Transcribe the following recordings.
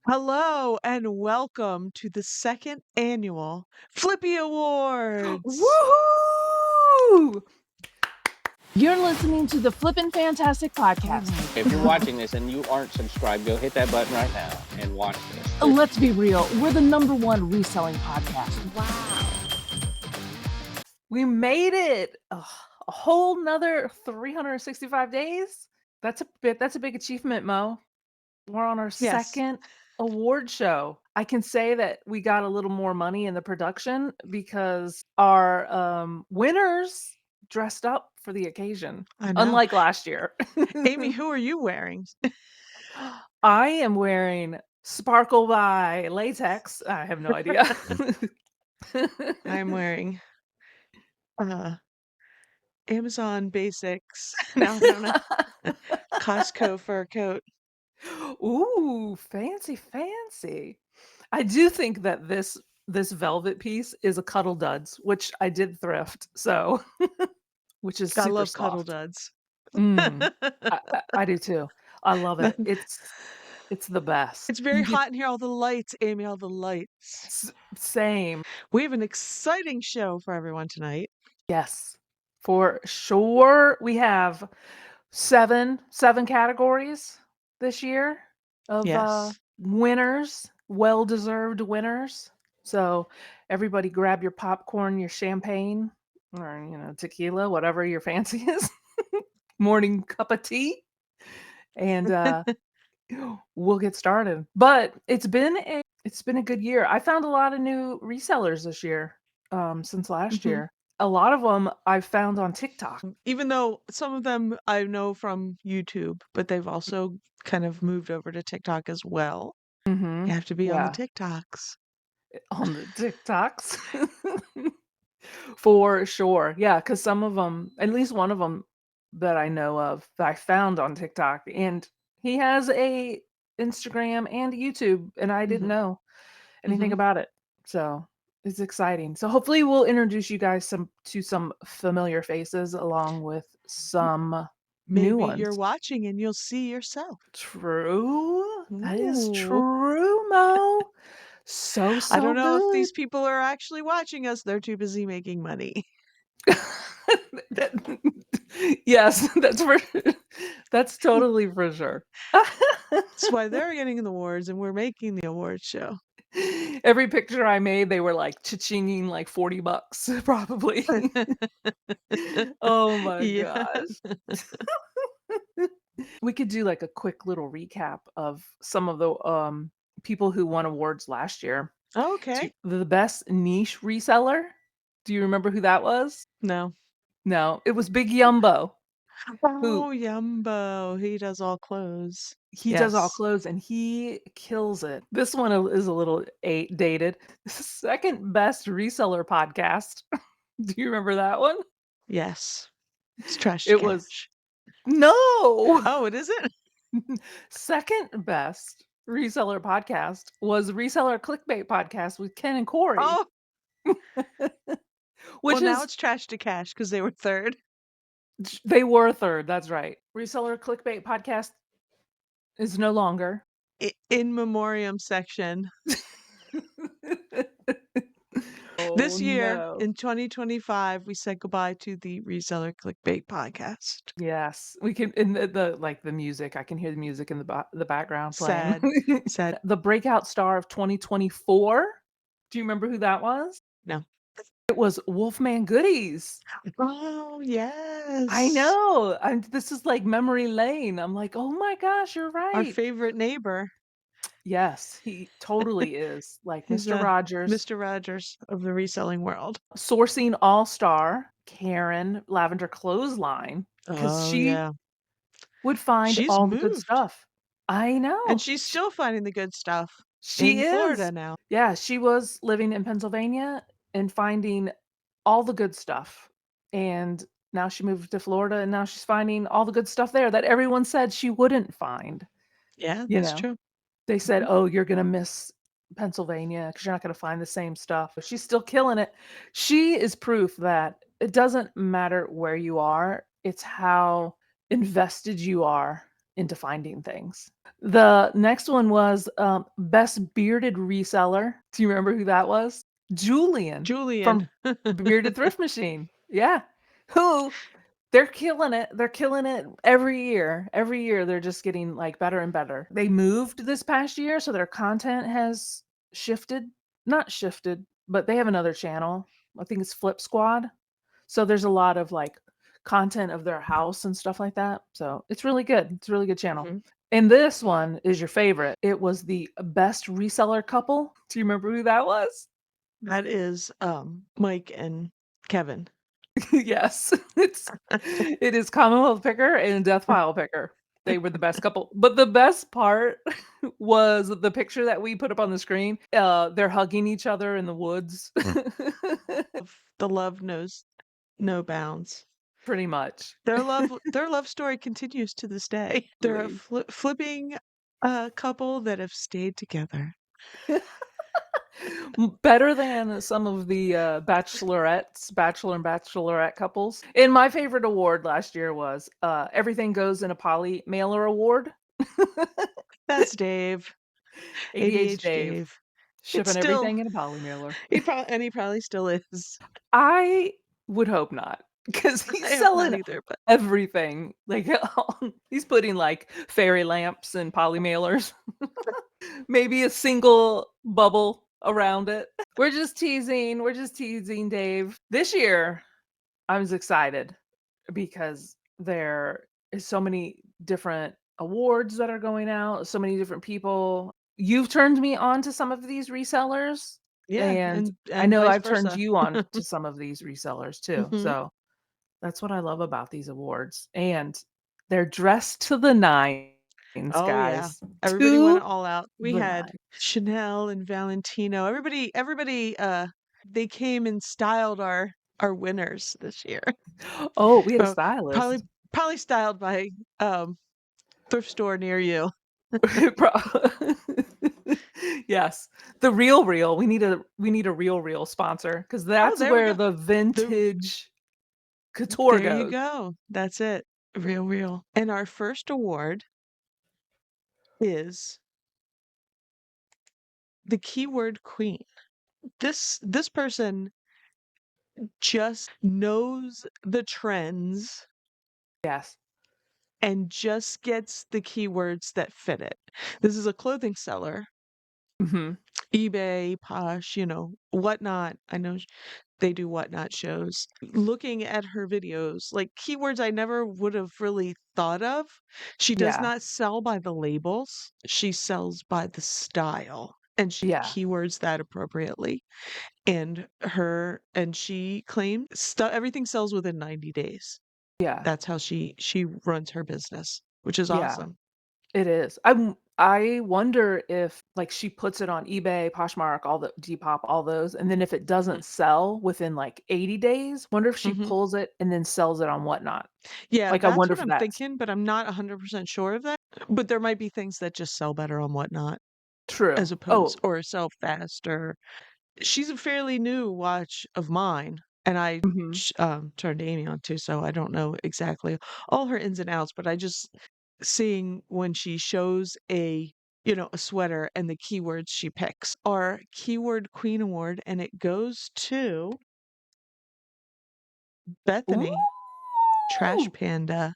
Hello and welcome to the second annual Flippy Awards. Woohoo! You're listening to the Flippin' Fantastic Oh Podcast. my If you're God. watching this and you aren't subscribed, go hit that button right now and watch this. Let's be real, we're the #1 reselling podcast. Wow. We made it! Ugh, a whole nother 365 days? That's a big achievement, Mo. We're on our Yes. second award show. I can say that we got a little more money in the production because our winners dressed up for the occasion, I know. unlike last year. Amy, who are you wearing? I am wearing Sparkle by Latex. I have no idea. I'm wearing Amazon Basics. No, I don't know. Costco fur coat. Ooh, fancy. I do think that this velvet piece is a Cuddle Duds, which I did thrift, so which is I super love Cuddle soft. Duds. I do too. I love it. It's the best. It's very You get hot in here. All the lights, Amy, all the lights. same. We have an exciting show for everyone tonight. Yes, for sure. We have seven categories this year of Yes. winners, well-deserved winners. So everybody grab your popcorn, your champagne, or tequila, whatever your fancy is. Morning cup of tea, and we'll get started. But it's been a good year. I found a lot of new resellers this year, since last Mhm. year. A lot of them I found on TikTok. Even though some of them I know from YouTube, but they've also kind of moved over to TikTok as well. Mm-hmm. You have to be on the Yeah, TikToks. on the TikToks. For sure. Yeah, because some of them, at least one of them that I know of, that I found on TikTok, and he has a Instagram and YouTube, and I didn't Mhm. know anything Mhm. about it. So it's exciting. So hopefully we'll introduce you guys to some familiar faces along with some new Maybe you're ones. watching and you'll see yourself. True. That is Ooh. true, Mo. I So don't know if good. these people are actually watching us. They're too busy making money. That yes, that's totally for sure. That's why they're getting the awards and we're making the awards show. Every picture I made, they were like cha-chinging like $40 probably. Oh my Yeah. gosh. We could do like a quick little recap of some of the people who won awards last year. Okay. The best niche reseller. Do you remember who that was? No. No, it was Big Yumbo, who Oh, Yumbo. He does all clothes. he does all Yes. clothes and he kills it. This one is a little dated. Second best reseller podcast. Do you remember that one? Yes. It's trash to It was cash. no. Oh, it isn't? Second best reseller podcast was Reseller Clickbait Podcast with Ken and Corey, Oh, which well, now is it's trash to cash because they were third. they were third. That's right. Reseller Clickbait Podcast is no longer. In memoriam section. Oh This year, no. in 2025, we said goodbye to the Reseller Clickbait podcast. Yes, we can in the like the music. I can hear the music in the background playing. Sad. Sad. The breakout star of 2024. Do you remember who that was? No. It was Wolfman Goodies. Oh, yes. I know. This is like memory lane. I'm like, oh my gosh, you're Our right. favorite neighbor. Yes, he totally is like He's Mr. Rogers. Mr. Rogers of the reselling world. Sourcing all-star Karen Lavender Clothesline because Oh, she yeah. would find She's all the good moved. stuff. I know. And she's still finding the good stuff She in Florida is. now. Yeah, she was living in Pennsylvania and finding all the good stuff. And now she moved to Florida and now she's finding all the good stuff there that everyone said she wouldn't find. Yeah, You that's know, true. they said, Mhm. "Oh, you're gonna miss Pennsylvania because you're not gonna find the same stuff." But she's still killing it. She is proof that it doesn't matter where you are, it's how invested you are into finding things. The next one was best bearded reseller. Do you remember who that was? Julian Julian. from Bearded Thrift Machine. Yeah. Who they're killing it. They're killing it every year. Every year they're just getting like better and better. They moved this past year, so their content has shifted. Not shifted, but they have another channel. I think it's Flip Squad. So there's a lot of like content of their house and stuff like that. So it's really good. It's a really good channel. Mhm. And this one is your favorite. It was the best reseller couple. Do you remember who that was? That is Mike and Kevin. Yes. It is Commonwealth Picker and Death Pile Picker. They were the best couple. But the best part was the picture that we put up on the screen. They're hugging each other in the woods. The love knows no bounds. Pretty much. Their love story continues to this day. They're a flipping couple that have stayed together. Better than some of the bachelorettes, bachelor and bachelorette couples. And my favorite award last year was Everything Goes in a Poly Mailer Award. That's Dave. ADH Dave. Dave. It's Shipping still everything in a poly mailer. he probably still is. I would hope not, because he's I hope not selling either, but everything. Like he's putting like fairy lamps and poly mailers. Maybe a single bubble around it. We're just teasing. We're just teasing, Dave. This year, I was excited because there is so many different awards that are going out, so many different people. You've turned me on to some of these resellers, yeah, and I and know vice I've turned versa. you on to some of these resellers too. Mhm. So that's what I love about these awards. And they're dressed to the nines, Oh yeah. guys. Everybody went To all out. We the had nines. Chanel and Valentino. Everybody they came and styled our winners this year. Oh, we had a Well, probably stylist. probably styled by thrift store near you. Pro- Yes, the Real Real. We need a Real Real sponsor, because Oh, that's there we where go. the The vintage couture There you goes. go. That's it. Real. And our first award is the keyword queen. This person just knows the trends Yes. and just gets the keywords that fit it. This is a clothing seller, Hmm. eBay, Posh, whatnot. I know they do whatnot shows. Looking at her videos, like keywords I never would have really thought of. She does Yeah. not sell by the labels, she sells by the style. And she Yeah. keywords that appropriately. And she claimed everything sells within 90 days. Yeah. That's how she runs her business, which is Yeah. awesome. It is. I wonder if like she puts it on eBay, Poshmark, all the Depop, all those, and then if it doesn't sell within like 80 days, wonder if she Mhm. pulls it and then sells it on Whatnot. Yeah, Like I that's wonder what if I'm that's thinking, but I'm not 100% sure of that. But there might be things that just sell better on Whatnot true. as opposed Oh, or sell faster. She's a fairly new watch of mine, and I mhm. turned Amy on too, so I don't know exactly all her ins and outs, but I just seeing when she shows a sweater and the keywords she picks. Our Keyword Queen Award, and it goes to Bethany, Trash Ooh, Panda.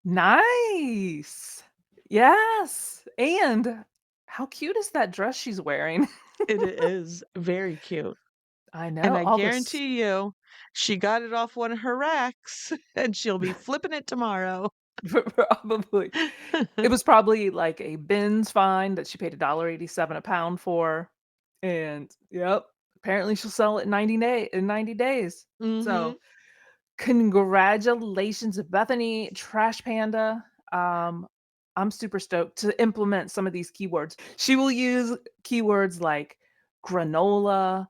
nice. Yes. And how cute is that dress she's wearing? It is very cute. I And know I all this. guarantee you, she got it off one of her racks and she'll be flipping it tomorrow. Probably. It was probably like a bins find that she paid $1.87 a pound for. And yep, apparently she'll sell it in 90 days. Mhm. So congratulations, Bethany Trash Panda. I'm super stoked to implement some of these keywords. She will use keywords like granola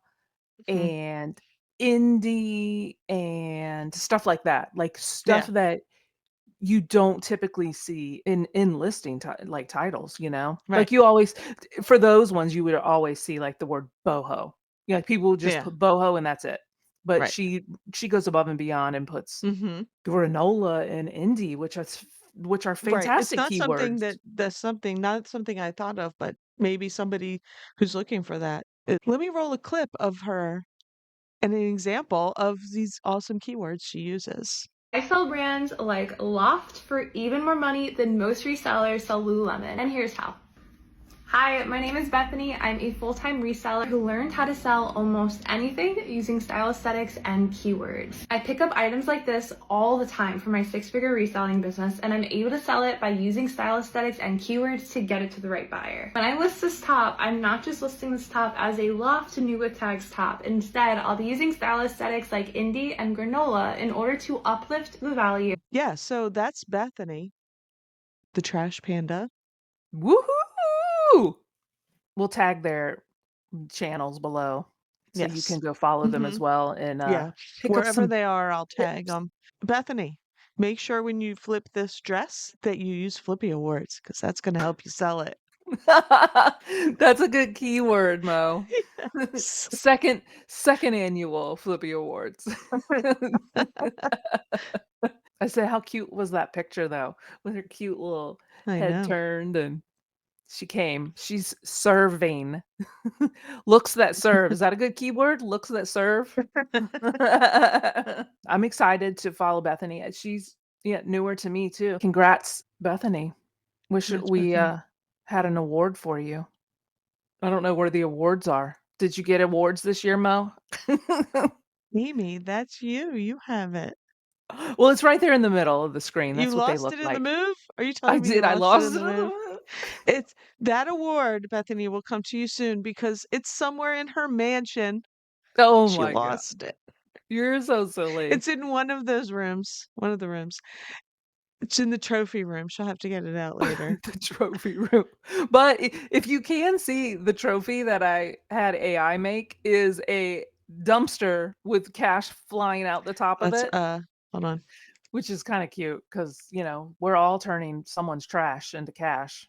Mhm. and indie and stuff like that. Like stuff Yeah, that you don't typically see in listing like titles, right. like you always, for those ones you would always see like the word boho. Like people would just Yeah, put boho and that's it, but right. she goes above and beyond and puts Mhm. granola and indie, which which are Right. It's fantastic not something keywords. that's something not something I thought of, but maybe somebody who's looking for that. Let me roll a clip of her and an example of these awesome keywords she uses. I sell brands like Loft for even more money than most resellers sell Lululemon, and here's how. Hi, my name is Bethany. I'm a full-time reseller who learned how to sell almost anything using style aesthetics and keywords. I pick up items like this all the time for my six-figure reselling business, and I'm able to sell it by using style aesthetics and keywords to get it to the right buyer. When I list this top, I'm not just listing this top as a Loft New with Tags top. Instead, I'll be using style aesthetics like indie and granola in order to uplift the value. Yeah, so that's Bethany, the trash panda. Woohoo! We'll tag their channels below so you Yes. can go follow them as Mhm. well and Yeah. pick up Wherever some they are, I'll tag tips. them. Bethany, make sure when you flip this dress that you use Flippy Awards because that's gonna help you sell it. That's a good keyword, Mo. Yes. Second annual Flippy Awards. I said, how cute was that picture though, with her cute little I head know. turned and she came. She's serving. Looks that serve. Is that a good keyword? Looks that serve? I'm excited to follow Bethany. She's yeah, newer to me too. Congrats, Bethany. Wish That's we Bethany. had an award for you. I don't know where the awards are. Did you get awards this year, Mo? Mimi, that's you. You have it. Well, it's right there in the middle of the screen. You That's what they lost look it in the like. move? Are you I telling me you did. I lost it in lost the it on the move? move. It's that award, Bethany, will come to you soon because it's somewhere in her mansion. Oh She my god. lost it. You're so silly. It's in one of those rooms. One of the rooms. It's in the trophy room. She'll have to get it out later. The trophy room. But if you can see the trophy that I had AI make is a dumpster with cash flying out the top of Let's it, hold on. which is kind of cute because, you know, we're all turning someone's trash into cash.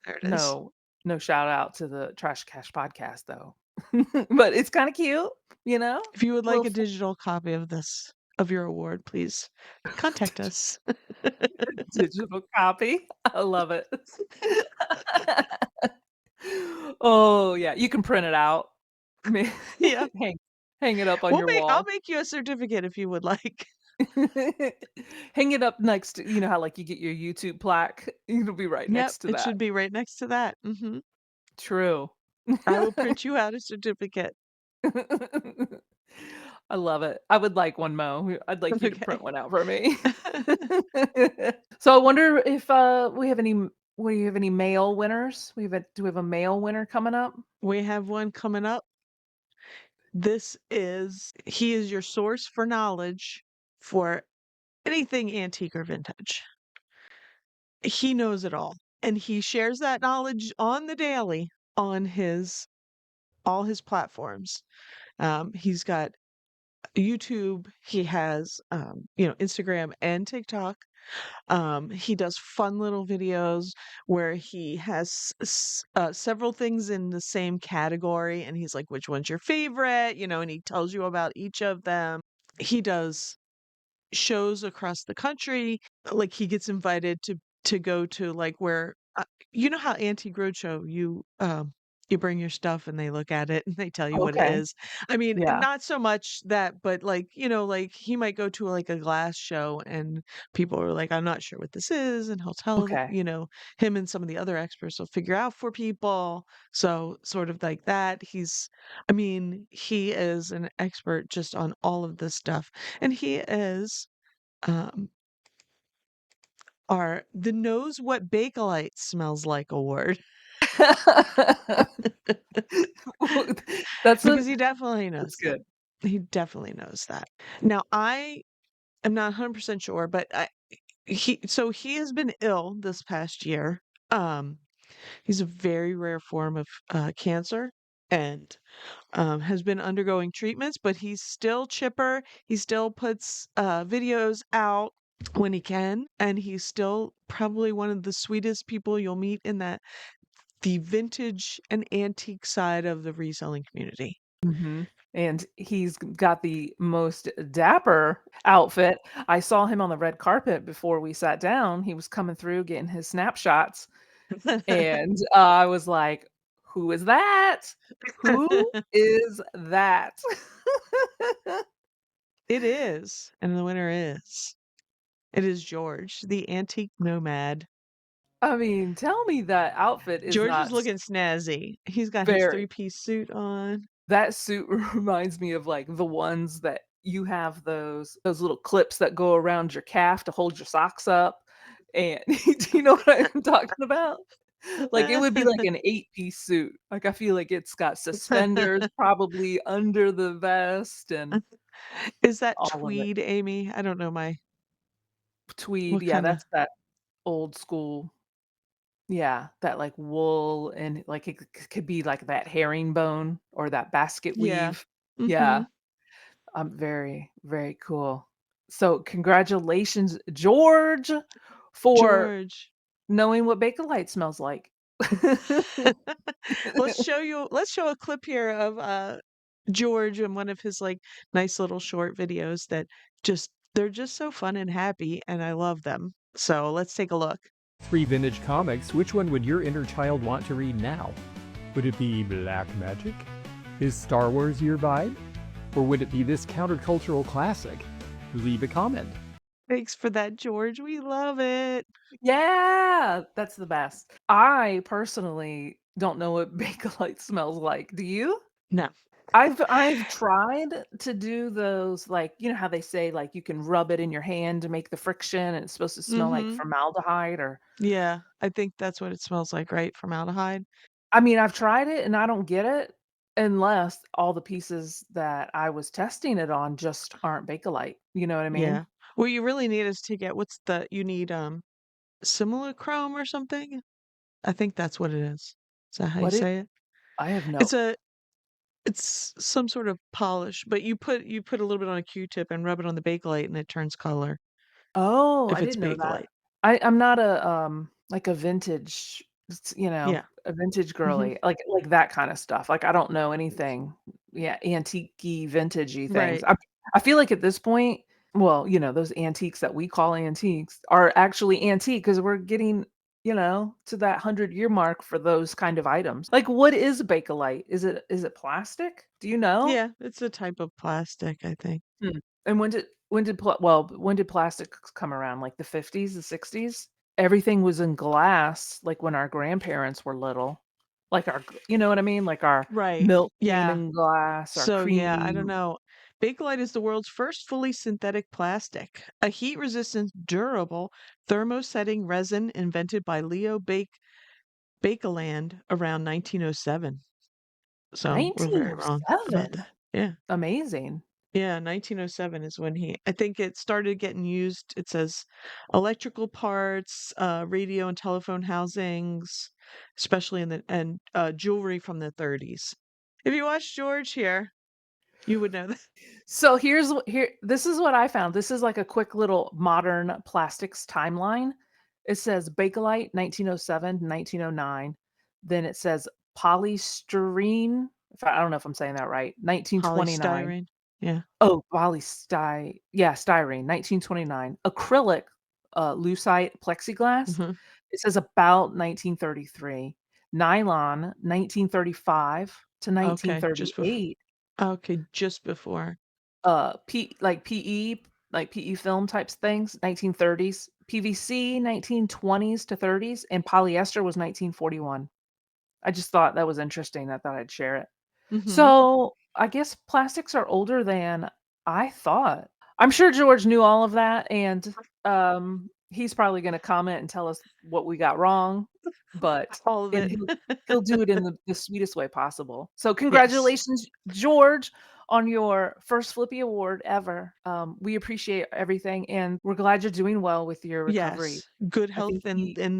There it is. No, no shout out to the Trash Cash podcast though. But it's kind of cute, you know? If you would like Little a digital copy of this, of your award, please contact us. digital copy. I love it. Oh, yeah, you can print it out. Ma Yeah. hang hang it up on your I'll wall. make you a certificate if you would like. Hang it up next to you know how, like, you get your YouTube plaque? It'll be right Yep, next to it that. should be right next to that. True. I will print you out a certificate. I love it. I would like one, Mo. I'd like you to Okay. print one out for me. So I wonder if, we have any male winners? Do we have a male winner coming up? We have one coming up. He is your source for knowledge for anything antique or vintage. He knows it all, and he shares that knowledge on the daily on his all his platforms. He's got YouTube, he has Instagram and TikTok. He does fun little videos where he has several things in the same category, and he's like, "Which one's your favorite?" And he tells you about each of them. He does shows across the country. Like he gets invited to go to like where you know how Antique Roadshow you bring your stuff and they look at it and they tell you what it Okay. is. I mean, Yeah. not so much that, but like, like he might go to like a glass show and people are like, I'm not sure what this is. And he'll tell, Okay. him and some of the other experts will figure out for people. So sort of like that. I mean, he is an expert just on all of this stuff. And he is um, our the Knows What Bakelite Smells Like award That's a because he definitely that's knows that. good. He definitely knows that. Now, I am not 100% sure, but he has been ill this past year. Um, he's a very rare form of cancer and has been undergoing treatments, but he's still chipper. He still puts videos out when he can, and he's still probably one of the sweetest people you'll meet in the vintage and antique side of the reselling community. Mhm. and he's got the most dapper outfit. I saw him on the red carpet before we sat down. He was coming through getting his snapshots, and I was like, "Who is that? Who is that?" It is, and the winner is. It is George, the antique nomad. I mean, tell me that outfit is George is not looking snazzy. He's got his very. three-piece suit on. That suit reminds me of, like, the ones that you have those little clips that go around your calf to hold your socks up, and do you know what I'm talking about? Like, it would be like an eight-piece suit. Like, I feel like it's got suspenders probably under the vest and Is that all of it. tweed, Amy? I don't know Tweed, what yeah, kinda that's that old school, yeah, that, like, wool and, like, it could be like that herringbone or that basket Yeah. weave. Yeah. Mhm. Very, very cool. So, congratulations, George, for George. knowing what Bakelite smells like. Let's show a clip here of, George in one of his, like, nice little short videos that they're just so fun and happy, and I love them. So, let's take a look. Three vintage comics, which one would your inner child want to read now? Would it be Black Magic? Is Star Wars your vibe? Or would it be this countercultural classic? Leave a comment. Thanks for that, George. We love it. Yeah, that's the best. I personally don't know what Bakelite smells like. Do you? No. I've tried to do those, like, you know how they say, like, you can rub it in your hand to make the friction, and it's supposed to smell like Mhm. formaldehyde or Yeah, I think that's what it smells like, right? Formaldehyde? I mean, I've tried it and I don't get it unless all the pieces that I was testing it on just aren't Bakelite, you know what I mean? Yeah. What you really need is to get you need, simulachrome or something? I think that's what it is. Is that how you What is say it? I have It's no a it's some sort of polish, but you put a little bit on a Q-tip and rub it on the Bakelite and it turns color Oh, if I it's didn't know that. Bakelite. I'm not a, like a vintage, Yeah. a vintage Mhm. girly, like that kinda stuff, like, I don't know anything, yeah, antique-y, vintagey things. Right. I feel like at this point, well, those antiques that we call antiques are actually antique because 'cause we're getting, to that 100-year mark for those kind of items. Like, what is Bakelite? Is it plastic? Do you know? Yeah, it's a type of plastic, I think. Hmm. And when did plastic come around? Like the 50s, the 60s? Everything was in glass, like when our grandparents were little. Like you know what I mean? Like our Right. milk came Yeah. in glass, our So, yeah, I don't cream. know. Bakelite is the world's first fully synthetic plastic, a heat-resistant, durable, thermosetting resin invented by Leo Baekeland around 1907. So, we're very wrong about 1907. that. Yeah. Amazing. Yeah, 1907 is when I think it started getting used. It says electrical parts, radio and telephone housings, especially jewelry from the 30s. If you watch George here, you would know that. So this is what I found. This is like a quick little modern plastics timeline. It says Bakelite 1907 to 1909. Then it says polystyrene. If I don't know if I'm saying that right. 1929. Polystyrene. Yeah. Oh, yeah, styrene, 1929. Acrylic, lucite plexiglass. Mhm. It says about 1933. Nylon, 1935 to Okay, 1938. just before. PE film types things, 1930s. PVC, 1920s to 30s, and polyester was 1941. I just thought that was interesting. I thought I'd share it. Mhm. So, I guess plastics are older than I thought. I'm sure George knew all of that, and, he's probably gonna comment and tell us what we got wrong, but All of and it. he'll do it in the sweetest way possible. So, Yes. congratulations, George, on your first Flippy award ever. We appreciate everything, and we're glad you're doing well with your recovery. Yes. Good I think health in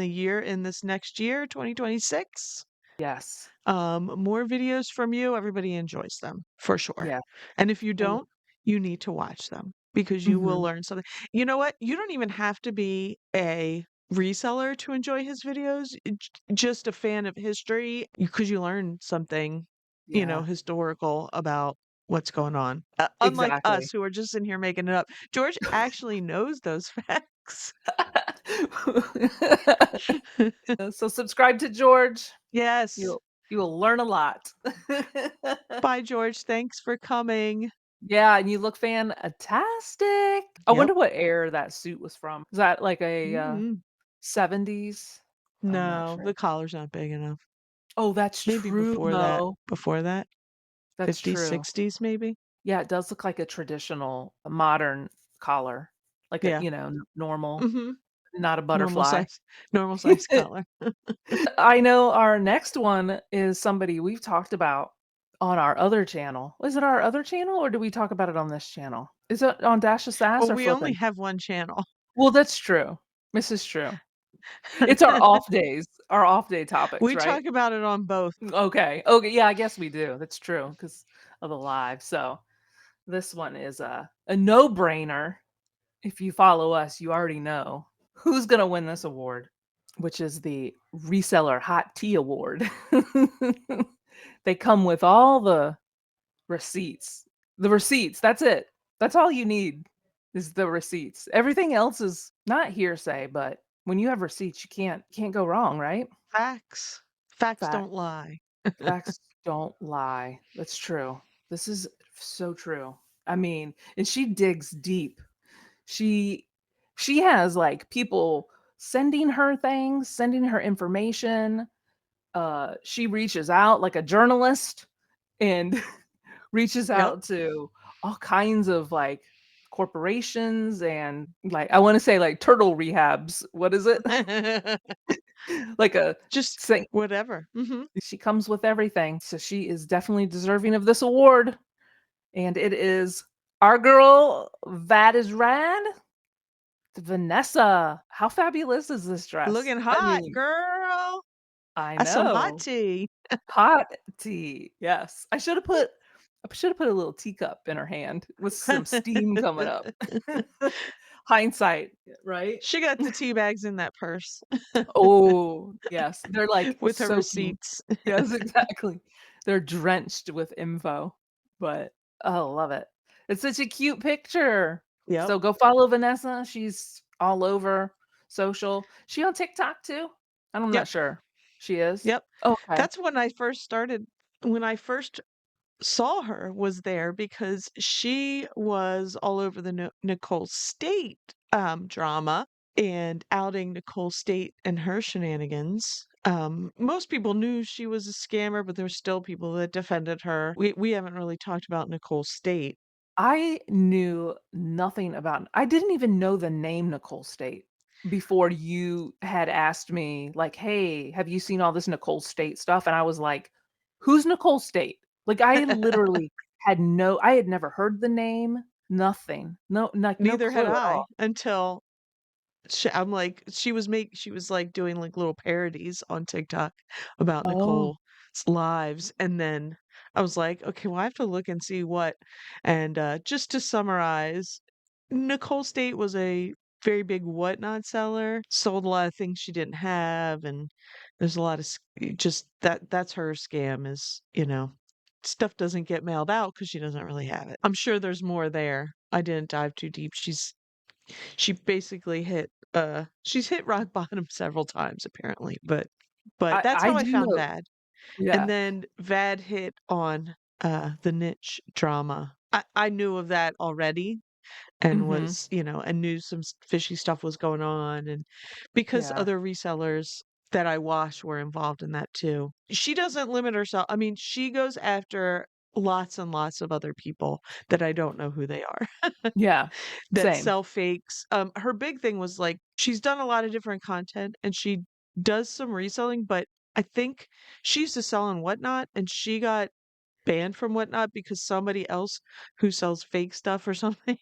this next year, 2026. yes, More videos from you, everybody enjoys them, for sure. yeah, And if you and don't, you need to watch them because you will mhm, learn something. You know what? You don't even have to be a reseller to enjoy his videos, just a fan of history because you learn something, yeah. historical about what's going on. Unlike us Exactly. who are just in here making it up. George actually knows those facts. So subscribe to George. Yes. You will learn a lot. Bye, George. Thanks for coming. Yeah, and you look fantastic. I Yep. wonder what era that suit was from. Is that like a, Mm. 70s? I'm not No, sure. the collar's not big enough. Oh, that's Maybe true, before that. though. Before that? That's 50s, true. 60s, maybe? Yeah, it does look like a traditional, modern collar, like a, Yeah. normal, Mhm. not a Normal butterfly. size normal size collar. I know our next one is somebody we've talked about on our other channel. Is it our other channel, or do we talk about it on this channel? Is it on Dash of Sass Well, or we only Flippin'? have one channel. Well, that's true. This is true. It's our off days, our off day topics, We right? talk about it on both. Okay. Okay, yeah, I guess we do. That's true because of the live. So, this one is a no-brainer. If you follow us, you already know who's gonna win this award, which is the Reseller Hot Tea Award. They come with all the receipts. The receipts, that's it. That's all you need is the receipts. Everything else is not hearsay, but when you have receipts, you can't go wrong, right? Facts. Facts Fact. don't lie. Facts don't lie. That's true. This is so true. I mean, and she digs deep. She she has like people sending her things, sending her information. She reaches out like a journalist and reaches Yep. out to all kinds of like corporations and like I want to say like turtle rehabs. What is it? Like a Just thing. whatever. Mhm. She comes with everything. So she is definitely deserving of this award. And it is our girl, That is Rad, Vanessa. How fabulous is this dress? Looking I hot, mean, girl. I That's some hot know. tea. Hot tea. Yes. I should have put a little teacup in her hand with some steam coming up. Hindsight, right? She got the tea bags in that purse Oh, yes. They're like with her soaking. receipts. Yes, exactly. They're drenched with info, but oh, love it. It's such a cute picture. Yep. So go follow Vanessa. She's all over social. She on TikTok too? I'm not Yep. sure. She is? Yep. Okay. That's when I first saw her was there because she was all over the Nicole State drama and outing Nicole State and her shenanigans. Most people knew she was a scammer, but there's still people that defended her. We haven't really talked about Nicole State. I knew nothing about I didn't even know the name Nicole State before you had asked me, like, "Hey, have you seen all this Nicole State stuff?" And I was like, "Who's Nicole State?" Like, I had never heard the name, nothing. No, like, no Neither had clue at I all. until I'm like, she was like doing like little parodies on TikTok about Oh, Nicole's lives. And then I was like, okay, well, I have to look and see what. And just to summarize, Nicole State was a very big whatnot seller, sold a lot of things she didn't have. And there's a lot of just that's her scam is, stuff doesn't get mailed out because she doesn't really have it. I'm sure there's more there. I didn't dive too deep. She basically she's hit rock bottom several times apparently, but that's I how I do found know. Vad. And Yeah. then Vad hit on the niche drama. I knew of that already and Mhm. was, and knew some fishy stuff was going on and because Yeah. other resellers that I wash were involved in that too. She doesn't limit herself. I mean, she goes after lots and lots of other people that I don't know who they are. Yeah. That Same. sell fakes. Her big thing was like she's done a lot of different content and she does some reselling, but I think she used to sell on Whatnot and she got banned from Whatnot because somebody else who sells fake stuff or something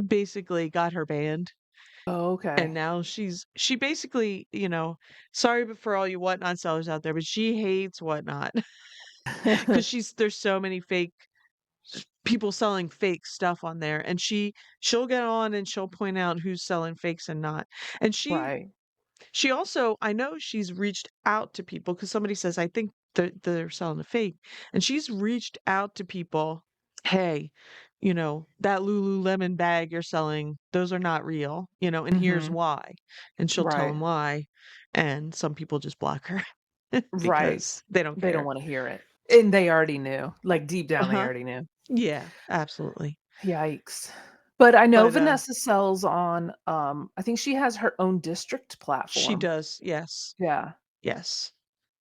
basically got her banned. Oh, And okay. now she basically, sorry but for all you Whatnot sellers out there, but she hates Whatnot because there's so many fake people selling fake stuff on there and she'll get on and she'll point out who's selling fakes and not. And Right. she also I know she's reached out to people because somebody says I think they're selling a fake and she's reached out to people hey, that Lululemon bag you're selling, those are not real, and here's Mhm. why. And she'll tell Right. them why. And some people just block her Right. because they don't They don't care. wanna hear it. And they already knew. Like, deep down, they Uh-huh. already knew. Yeah, absolutely. Yikes. But I know But Vanessa sells on, I think she has her own district she platform. does, yes. Yeah. Yes.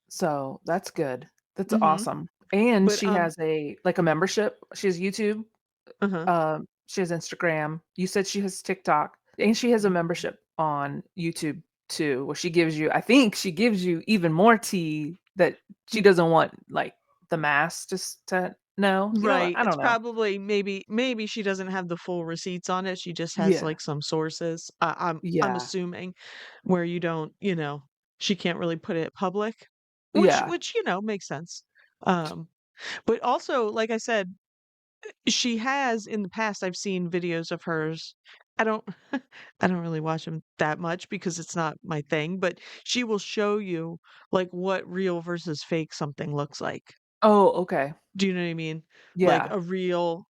So that's good. That's Mhm. awesome. And But she has a membership. She has YouTube, uh-huh. she has Instagram. You said she has TikTok, and she has a Mhm. membership on YouTube too, where she gives you I think she gives you even more tea that she Mm, doesn't want, like, the mass just to know. right. I It's don't know. probably maybe she doesn't have the full receipts on it. She just has Yeah. like some sources. I'm Yeah. assuming where you don't, she can't really put it public, which Yeah. which makes sense. Um but also like I said, she has in the past I've seen videos of hers. I don't I don't really watch them that much because it's not my thing, but she will show you like what real versus fake something looks like. Oh, okay. Do you know what I mean? Like Yeah. a real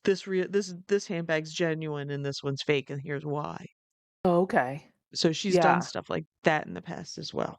this handbag's genuine and this one's fake and here's why. Oh, okay. So she's done Yeah. stuff like that in the past as well.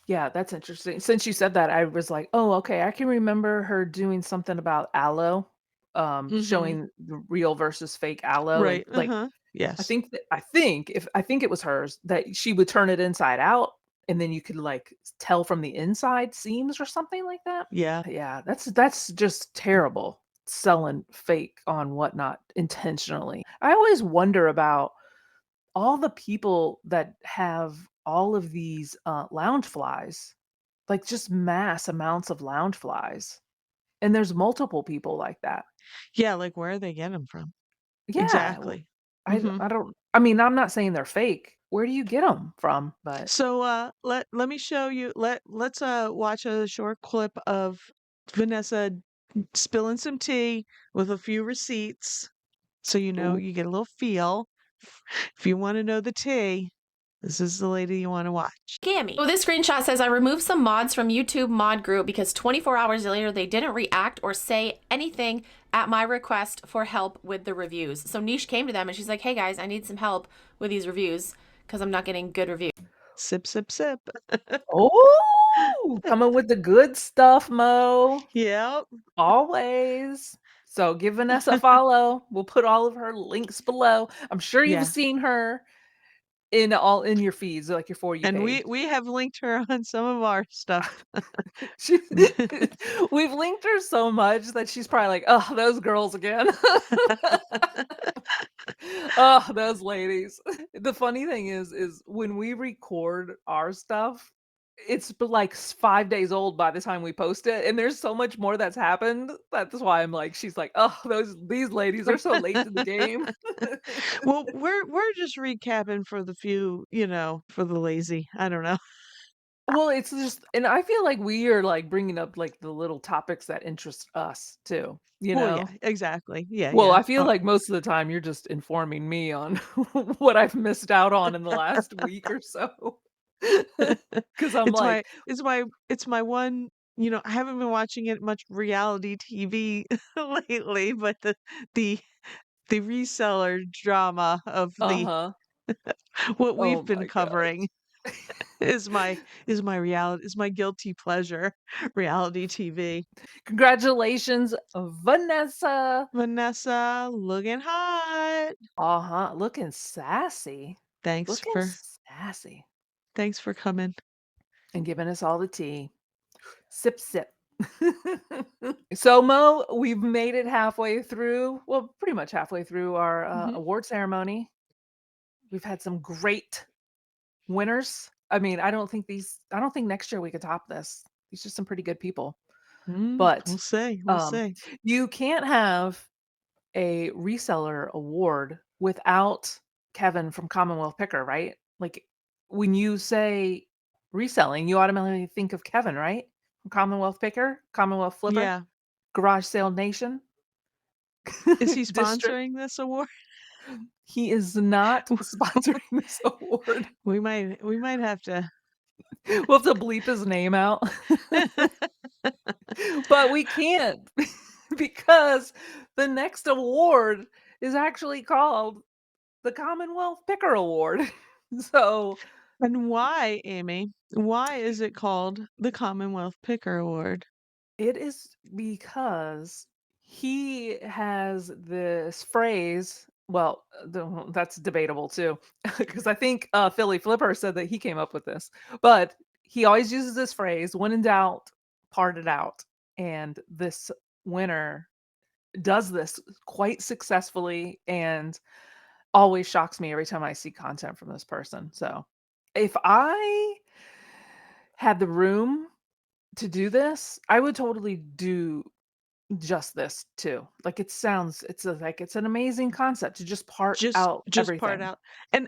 Yeah, that's interesting. Since you said that, I was like, "Oh, okay." I can remember her doing something about aloe, Mhm. showing the real versus fake aloe, and, Right. like, Uh-huh. Yes. I think it was hers that she would turn it inside out, and then you could, like, tell from the inside seams or something like that. Yeah. Yeah, that's just terrible, selling fake on whatnot intentionally. I always wonder about all the people that have all of these, lounge flies, like, just mass amounts of lounge flies, and there's multiple people like that. Yeah, like where are they getting them from? Yeah, Exactly. I Mhm. I don't I mean, I'm not saying they're fake. Where do you get them from? But So let me show you let's watch a short clip of Vanessa spilling some tea with a few receipts so ooh, you get a little feel. If you want to know the tea, this is the lady you want to watch. Scammy. So this screenshot says I removed some mods from YouTube mod group because 24 hours later they didn't react or say anything at my request for help with the reviews. So Niche came to them and she's like, "Hey guys, I need some help with these reviews because I'm not getting good reviews." Sip, sip, sip. oh, coming with the good stuff, Mo, Yep. always. So give Vanessa a follow. We'll put all of her links below. I'm sure you've Yeah. seen her in your feeds, like your For You And page. we have linked her on some of our stuff. She we've linked her so much that she's probably like, "Oh, those girls again." Oh, those ladies. The funny thing is when we record our stuff, like 5 days old by the time we post it, and there's so much more that's happened. That's why I'm like she's like, "Oh, these ladies are so late to the game." Well, we're just recapping for the few, for the lazy. I don't know. Well, it's just and I feel like we are, like, bringing up, like, the little topics that interest us too, you Well, yeah, know? exactly. Yeah, Well, yeah. I feel like most of the time you're just informing me on what I've missed out on in the last week or so. 'Cause I'm like, It's my one, I haven't been watching it much reality TV lately, but the the reseller drama of the "Uh-huh. what we've Oh been my covering gosh." is my guilty pleasure reality TV. Congratulations, Vanessa. Vanessa looking hot. Uh-huh, looking sassy. Thanks Looking for sassy thanks for coming. and giving us all the tea. Sip, sip. So, Mo, we've made it halfway through, well, pretty much halfway through our Mhm. award ceremony. We've had some great winners. I mean, I don't think next year we could top this. These are some pretty good people. We'll But see. We'll um, see. you can't have a reseller award without Kevin from Commonwealth Picker, right? Like when you say reselling, you automatically think of Kevin, right? From Commonwealth Picker, Commonwealth Flipper, Yeah. Garage Sale Nation, Is he District. sponsoring this award? He is not sponsoring this award. We might have to. We'll have to bleep his name out. But we can't because the next award is actually called the Commonwealth Picker Award. So And why, Amy? Why is it called the Commonwealth Picker Award? it is because he has this phrase. Well, that's debatable too, because I think Philly Flipper said that he came up with this. But he always uses this phrase: "When in doubt, part it out." And this winner does this quite successfully, and always shocks me every time I see content from this person. So, if I had the room to do this, I would totally do just this too. Like it's an amazing concept to just part out Just part everything. out.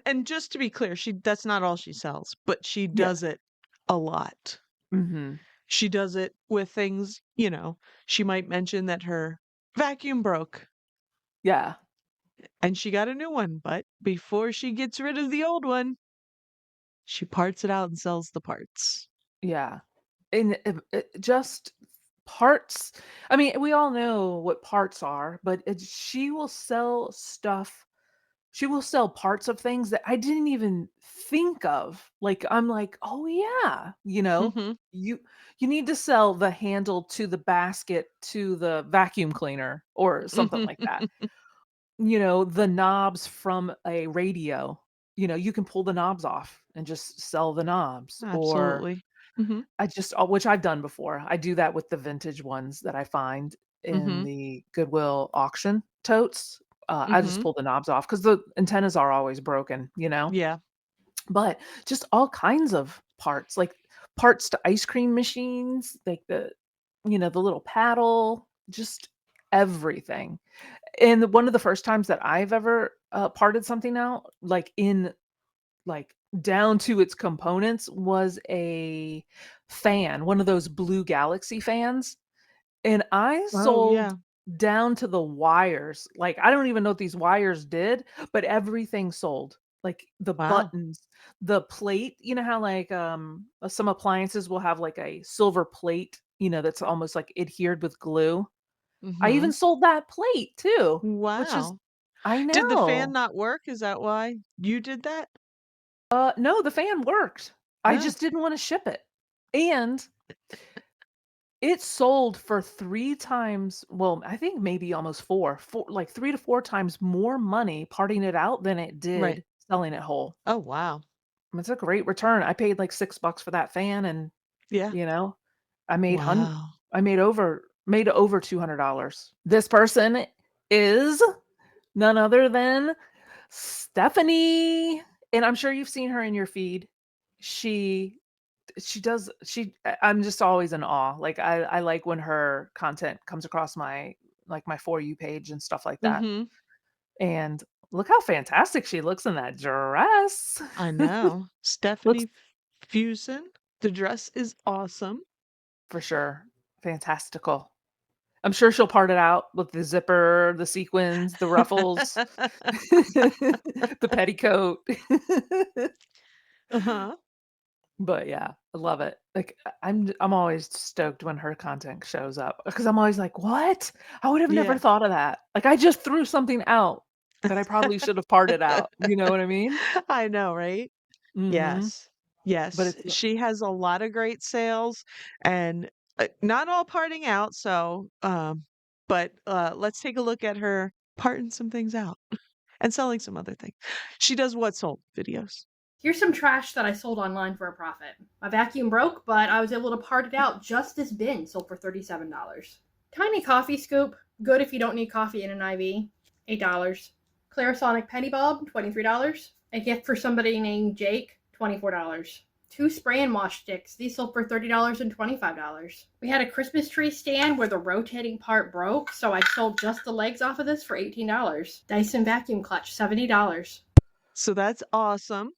And just to be clear, that's not all she sells, but she Yeah. does it a lot. Mhm. She does it with things, she might mention that her vacuum broke Yeah. and she got a new one, but before she gets rid of the old one, she parts it out and sells the parts. Yeah. And just parts. I mean, we all know what parts are, but she will sell stuff. She will sell parts of things that I didn't even think of. Like I'm like, "Oh yeah, Mhm. you need to sell the handle to the basket to the vacuum cleaner or something like that." The knobs from a radio. You can pull the knobs off and just sell the knobs. Or Absolutely. Mhm. which I've done before. I do that with the vintage ones that I find in Mhm. the Goodwill auction totes. I just Mhm. pull the knobs off because the antennas are always broken. Yeah. But just all kinds of parts, like parts to ice cream machines, like the little paddle, just everything. And one of the first times that I've ever parted something out, like down to its components, was a fan, one of those blue galaxy fans. And I Oh, sold yeah. down to the wires. Like, I don't even know what these wires did, but everything sold. Like the Wow. buttons, the plate, you know how like some appliances will have like a silver plate, that's almost like adhered with glue. I even Mhm. sold that plate too, which is Wow. I Did the fan know. not work? Is that why you did that? No, the fan worked. I Oh. just didn't want to ship it. And it sold for 3 times, well, I think maybe almost 4, like 3 to 4 times more money parting it out than it Right. did selling it whole. Oh, wow. It's a great return. I paid like $6 for that fan, and, Yeah. you know, I made hun Wow. I made over $200. This person is none other than Stephanie, and I'm sure you've seen her in your feed. She I'm just always in awe. Like I like when her content comes across my For You page and stuff like that. Mhm. And look how fantastic she looks in that dress. I know. Looks Stephanie Fusen. The dress is awesome. for sure fantastical. I'm sure she'll part it out with the zipper, the sequins, the ruffles, the petticoat. Uh-huh. But yeah, I love it. Like I'm always stoked when her content shows up because I'm always like, "What? I would have never Yeah. thought of that." Like I just threw something out that I probably should have parted out. You know what I mean? I know, right? Mhm. Yes. But Yes. it's She has a lot of great sales and not all parting out, so but let's take a look at her parting some things out and selling some other things. She does what sold videos. Here's some trash that I sold online for a profit. My vacuum broke, but I was able to part it out. Just this bin sold for $37. Tiny coffee scoop, good if you don't need coffee in an IV, $8. Clarisonic penny bulb, $23. A gift for somebody named Jake, $24. Two spray and wash sticks. These sold for $30 and $25. We had a Christmas tree stand where the rotating part broke, so I sold just the legs off of this for $18. Dyson vacuum clutch, $70. So that's awesome.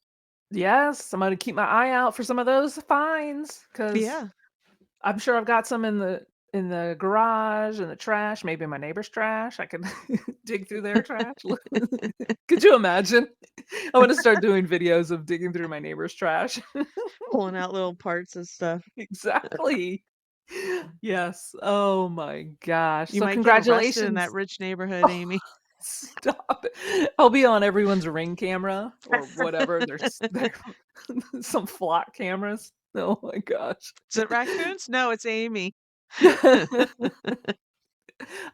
yes, I'm gonna keep my eye out for some of those finds because Yeah. I'm sure I've got some in the garage, in the trash, maybe in my neighbor's trash. I could dig through their trash. Could you imagine? I want to start doing videos of digging through my neighbor's trash. Pulling out little parts and stuff. Exactly. Yes. Oh my gosh. You So might get arrested in that congratulations. rich neighborhood, Amy. Stop it. I'll be on everyone's Ring camera or whatever. There's some flock cameras. Oh my gosh. Is it raccoons? No, it's Amy.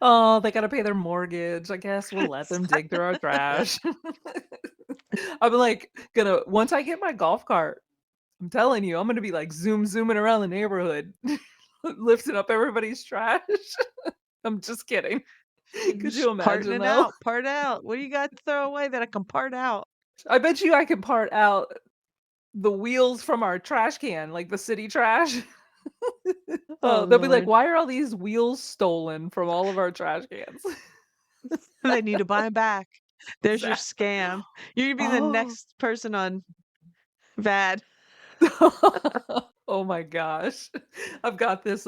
Oh, they gotta pay their mortgage. I guess we'll let them dig through our trash. I'm like gonna once I get my golf cart, I'm telling you, I'm gonna be like zooming around the neighborhood, lifting up everybody's trash. I'm just kidding. Could you Just parting imagine it though? out. Part out. What do you got to throw away that I can part out? I bet you I could part out the wheels from our trash can, like the city trash. Oh, They'll be like, Lord. "Why are all these wheels stolen from all of our trash cans?" They need to buy them back. There's your Exactly. scam. You're gonna be the Oh. next person on VAD. Oh my gosh. I've got this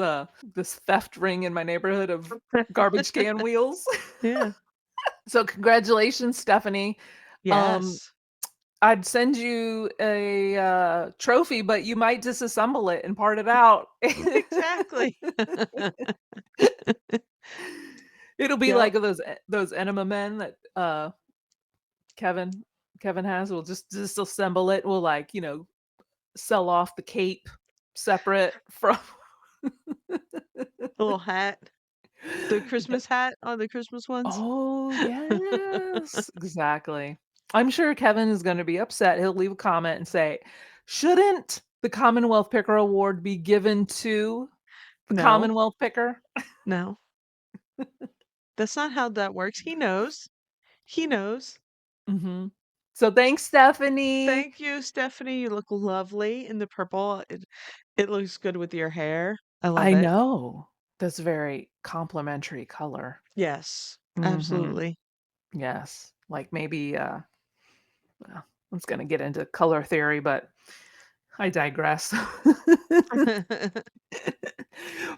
theft ring in my neighborhood of garbage can wheels. Yeah. So congratulations, Stephanie. Um, Yes. I'd send you a trophy, but you might disassemble it and part it out. Exactly. It'll be Yep. like those enema men that Kevin Kevin has. We'll just disassemble it. We'll like, sell off the cape separate from The little hat. The Christmas hat on the Christmas ones. Oh, yes. Exactly. I'm sure Kevin is going to be upset. He'll leave a comment and say, "Shouldn't the Commonwealth Picker Award be given to the No. Commonwealth Picker?" No. That's not how that works. He knows. He knows. Mhm. So thanks, Stephanie. Thank you, Stephanie. You look lovely in the purple. It looks good with your hair. I love I it. know. That's a very complimentary color. Yes, Mhm. absolutely. Yes. Like maybe well, I was going to get into color theory, but I digress.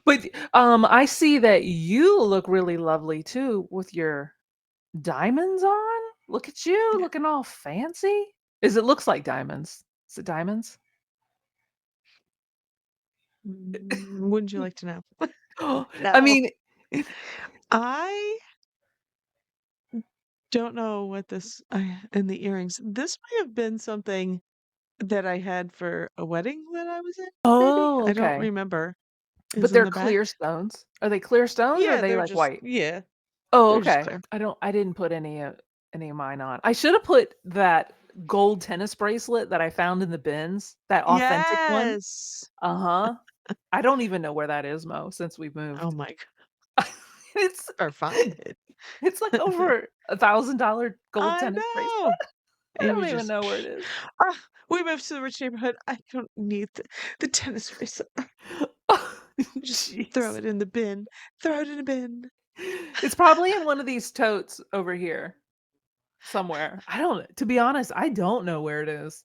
But I see that you look really lovely too with your diamonds on. Look at you Yeah. looking all fancy. It looks like diamonds. Is it diamonds? Wouldn't you like to know? I No. mean, I don't know what this and the earrings. This might have been something that I had for a wedding that I was in, maybe? oh, I don't okay. remember. Is But in they're the back. clear stones. Are they clear stones or are Yeah, they they're like just white? yeah, Oh, they're just okay. clear. I didn't put any of mine on. I should have put that gold tennis bracelet that I found in the bins, that authentic one. Yes. Uh-huh. I don't even know where that is, Mo, since we've Oh moved. my It's or find it. it's like over $1,000 gold I tennis bracelet. know. I Amy don't even just, know where it is. ah, we moved to the rich neighborhood. I don't need the tennis race. Just throw Jeez. it in the bin. Throw it in a bin. It's probably in one of these totes over here somewhere. To be honest, I don't know where it is.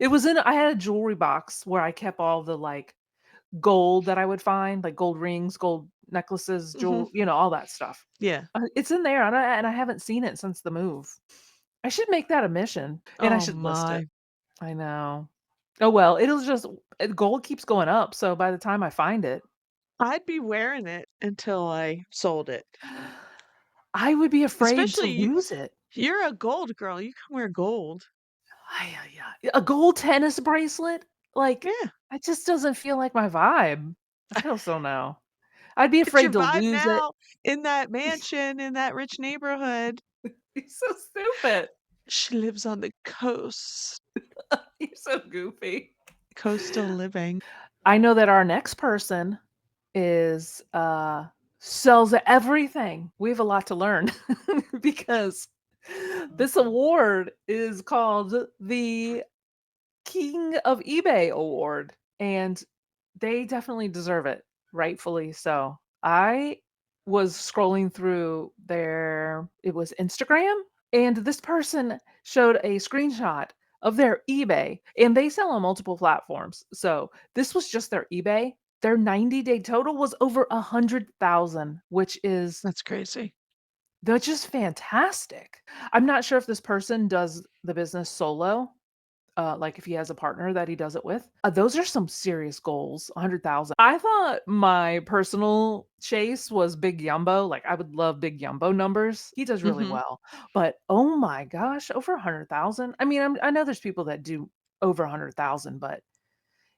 I had a jewelry box where I kept all the like gold that I would find, like gold rings, gold necklaces, Mhm. all that stuff. Yeah. It's in there, and I haven't seen it since the move. I should make that a mission, and I Oh should list it. my. I know. Oh well, gold keeps going up, so by the time I find it, I'd be wearing it until I sold it. I would be afraid to Especially you, lose it. you're a gold girl. You can wear gold. Ay, ay, ay. A gold tennis bracelet? Like, Yeah. it just doesn't feel like my vibe. I just don't know. I'd be It's your afraid to vibe lose it. now in that mansion in that rich neighborhood. You're so stupid. She lives on the coast. You're so goofy. Coastal living. I know that our next person is sells everything. We have a lot to learn because this award is called the King of eBay Award, and they definitely deserve it, rightfully so. I was scrolling through it was Instagram, and this person showed a screenshot of their eBay, and they sell on multiple platforms. So this was just their eBay. Their 90-day total was over 100,000, That's crazy. which is fantastic. I'm not sure if this person does the business solo, like if he has a partner that he does it with. Those are some serious goals. 100,000. I thought my personal chase was Big Yumbo. Like I would love Big Yumbo numbers. He does really Mhm. well. But oh my gosh, over 100,000. I mean, I know there's people that do over 100,000, but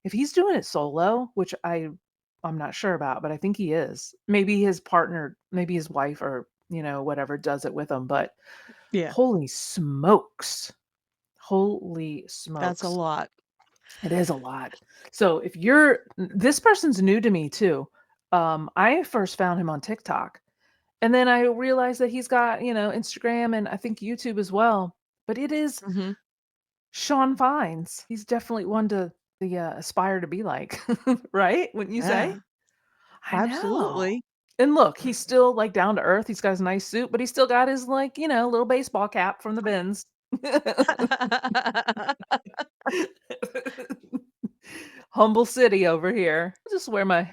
if he's doing it solo, which I'm not sure about, but I think he is. Maybe his partner, maybe his wife or, whatever does it with him, but Yeah, holy smokes. Holy that's a smokes. lot. It is a lot. So if this person's new to me too. I first found him on TikTok, and then I realized that he's got, Instagram and I think YouTube as well. But it is Mhm. Sean Fines. He's definitely one to aspire to be like, right? Wouldn't you say? Yeah, I know. absolutely. And look, he's still like down to earth. He's got his nice suit, but he still got his like, little baseball cap from the bins. Humble city over here. I'll just wear my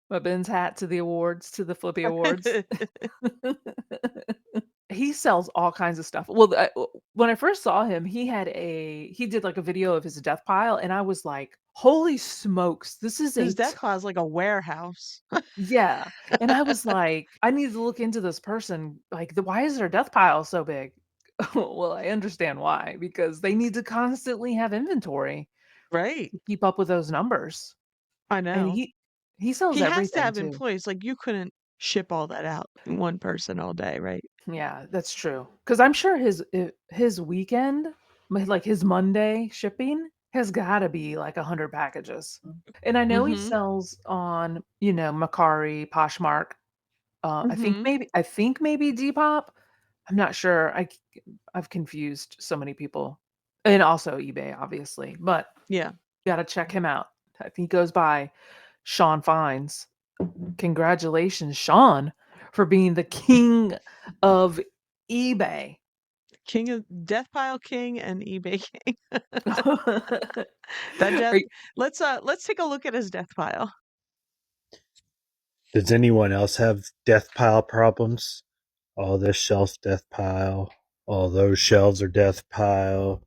Ben's hat to the awards, to the Flippy Awards. He sells all kinds of stuff. Well, when I first saw him, he did like a video of his death pile, and I was like, "Holy smokes, this is His death pile is like a warehouse. yeah." And I was like, "I need to look into this person. Like, why is their death pile so big?" Well, I understand why, because they need to constantly have inventory Right. to keep up with those numbers. I And know. he sells He has to everything have too. employees, like, you couldn't ship all that out in one person all day, right? Yeah, that's true. Because I'm sure his weekend, like his Monday shipping, has got to be like 100 packages. And I know he Mhm. sells on, Macari, Poshmark. Mhm. I think maybe Depop. I'm not sure. I've confused so many people, and also eBay, obviously. But Yeah. gotta check him out. I think he goes by Sean Fines. Congratulations, Sean, for being the king of eBay. King of Death Pile King and eBay King. That Are death you- let's take a look at his death pile. Does anyone else have death pile problems? All this shelf's death pile. All those shelves are death pile.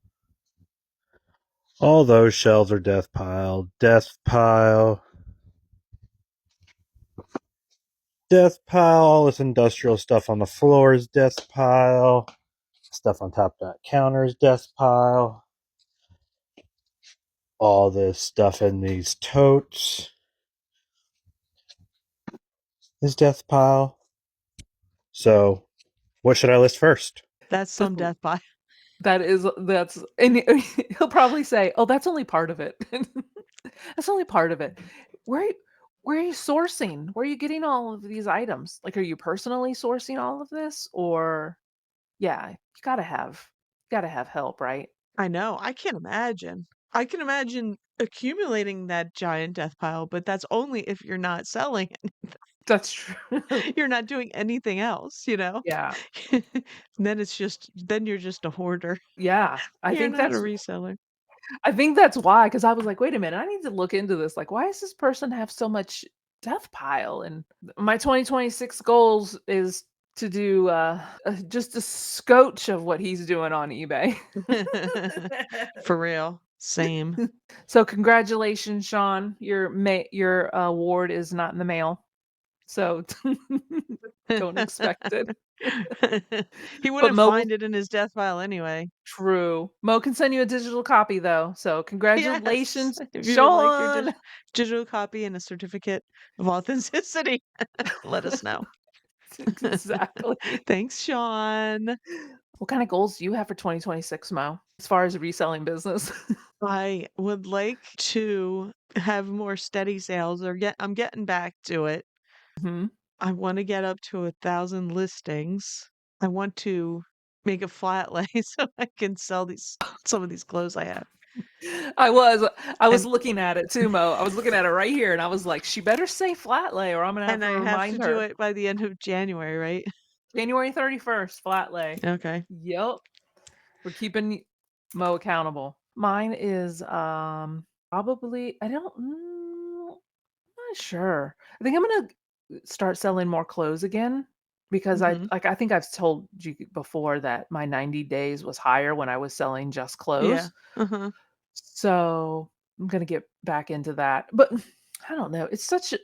All those shelves are death pile. Death pile. Death pile. All this industrial stuff on the floor is death pile. Stuff on top of that counter is death pile. All this stuff in these totes is death pile. So, what should I list first? That's some death pile. that's and he'll probably say, "Oh, that's only part of it." That's only part of it. Where where are you sourcing? Where are you getting all of these items? Like, are you personally sourcing all of this, or yeah, you gotta have help, right? I know, I can't imagine. I can imagine accumulating that giant death pile, but that's only if you're not selling it. That's true. You're not doing anything else, you know? Yeah. Then you're just a hoarder. Yeah. You're not a reseller. I think that's why, because I was like, "Wait a minute, I need to look into this. Like, why does this person have so much death pile?" And my 2026 goals is to do, just a scotch of what he's doing on eBay. For real. Same. So congratulations, Sean. Your award is not in the mail, so don't expect it. He But wouldn't Mo will find it in his death file anyway. true. Mo can send you a digital copy though, so Yes, congratulations, if you would like your Sean. digital copy and a certificate of authenticity, let us know. Exactly. Thanks, Sean. What kind of goals do you have for 2026, Mo, as far as reselling business? I would like to have more steady sales I'm getting back to it. Mhm. I want to get up to 1,000 listings. I want to make a flat lay so I can sell some of these clothes I have. I was I was And looking at it too, Mo. I was looking at it right here, and I was like, "She better say flat lay, or I'm gonna have and to I have to remind do her." it by the end of January, right? January 31st, flat lay. Okay. Yep. We're keeping Mo accountable. Mine is probably not sure. I think I'm gonna start selling more clothes again. because Mhm. I think I've told you before that my 90 days was higher when I was selling just Yeah. clothes. Uh-huh. So I'm gonna get back into that. But I don't know. It's such a,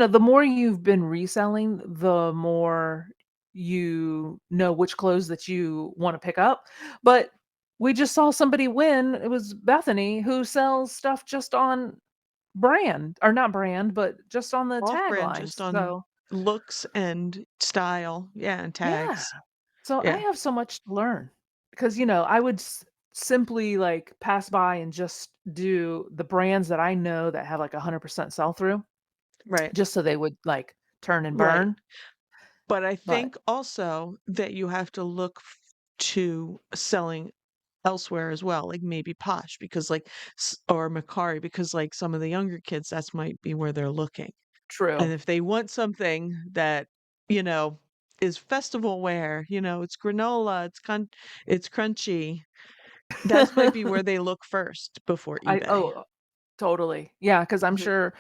the more you've been reselling, the more you know which clothes that you want to pick up. But we just saw somebody win. It was Bethany who sells stuff just on brand, or not brand, but just on the Off-brand taglines. just on So looks and style, yeah, and yeah. tags. So I Yeah, have so much to learn because, I would simply like pass by and just do the brands that I know that have like 100% sell through right, just so they would like turn and right. burn. But I But think also that you have to look to selling elsewhere as well, like maybe Posh because like or Macari because like some of the younger kids that's might be where they're looking. And true. if they want something that, you know, is festival wear, it's granola, it's crunchy, that's might be where they look first before I eBay. oh totally. Yeah, because I'm Mhm. sure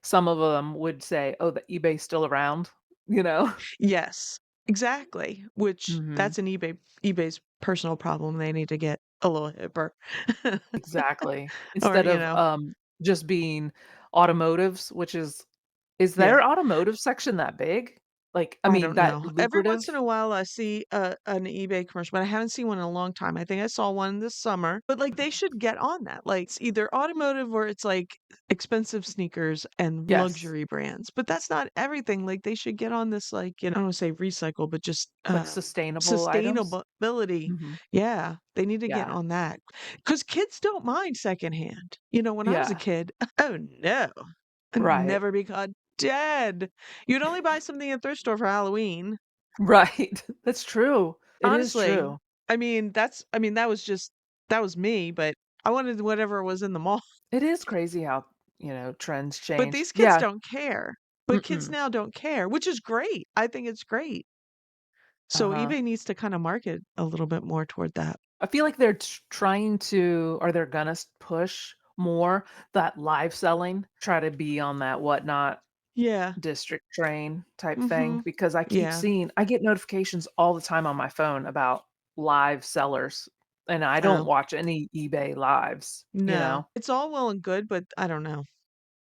some of them would say, oh, the eBay's still around, you know? Yes, exactly. Which Hmm. that's an eBay's personal problem. They need to get a little hipper. Exactly. Or, Instead of just being automotives, which is yeah. their automotive section that big? Like, I I mean, don't that know. Every once in lucrative? a while, I see an eBay commercial, but I haven't seen one in a long time. I think I saw one this summer, but like they should get on that. Like it's either automotive or it's like expensive sneakers and Yes. luxury brands. But that's not everything. Like they should get on this, like, I don't want to say recycle, but just Like sustainable items? sustainability. Mhm. Yeah, they need to get Yeah. on that because kids don't mind secondhand. When I was a Yeah. kid, oh no, I'd Right. never be caught dead. You'd only buy something at a thrift store for Halloween. Right. That's true. It is Honestly, true. that was me, but I wanted whatever was in the mall. It is crazy how, trends But change. these kids Yeah. don't care. But kids Mm-mm. now don't care, which is great. I think it's great. So Uh-huh. eBay needs to kind of market a little bit more toward that. I feel like they're trying to, or they're gonna push more that live selling, try to be on that whatnot Yeah. district train type thing Mhm. because Yeah. I get notifications all the time on my phone about live sellers, and I don't Oh, watch any eBay lives, you no. know? It's all well and good, but I don't know.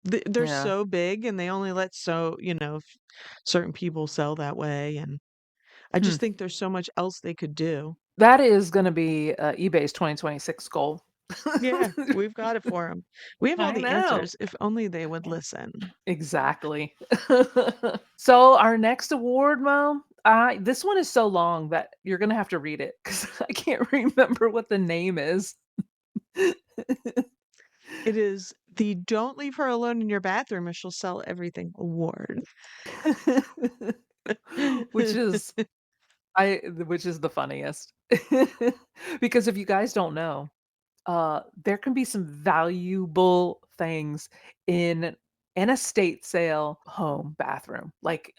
They're Yeah. so big and they only let certain people sell that way and I Hmm. just think there's so much else they could do. That is gonna be, eBay's 2026 goal. Yeah, we've got it for them. We have all I the know. answers if only they would listen. Exactly. So our next award, Mo, this one is so long that you're gonna have to read it because I can't remember what the name is. It is the "Don't Leave Her Alone in Your Bathroom or She'll Sell Everything" award. Which is which is the funniest. Because if you guys don't know, there can be some valuable things in an estate sale home bathroom. Like,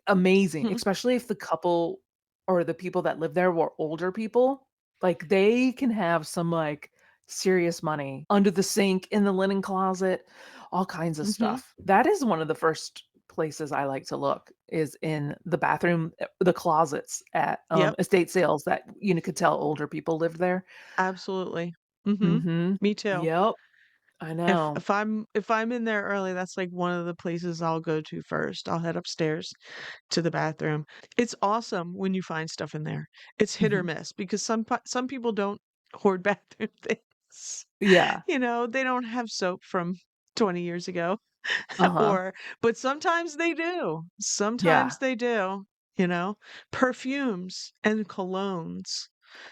amazing, especially if the couple or the people that live there were older people. Like they can have some like serious money under the sink, in the linen closet, all kinds of Mhm. stuff. That is one of the first places I like to look is in the bathroom, the closets at Yep, estate sales that could tell older people lived there. absolutely. Mhm. Mhm. Me too. Yep. I If know. if I'm if I'm in there early, that's like one of the places I'll go to first. I'll head upstairs to the bathroom. It's awesome when you find stuff in there. It's hit or Mhm. miss because some people don't hoard bathroom things. Yeah. They don't have soap from 20 years ago Uh-huh. but sometimes they do. Yeah. Sometimes they do, you know. Perfumes and colognes.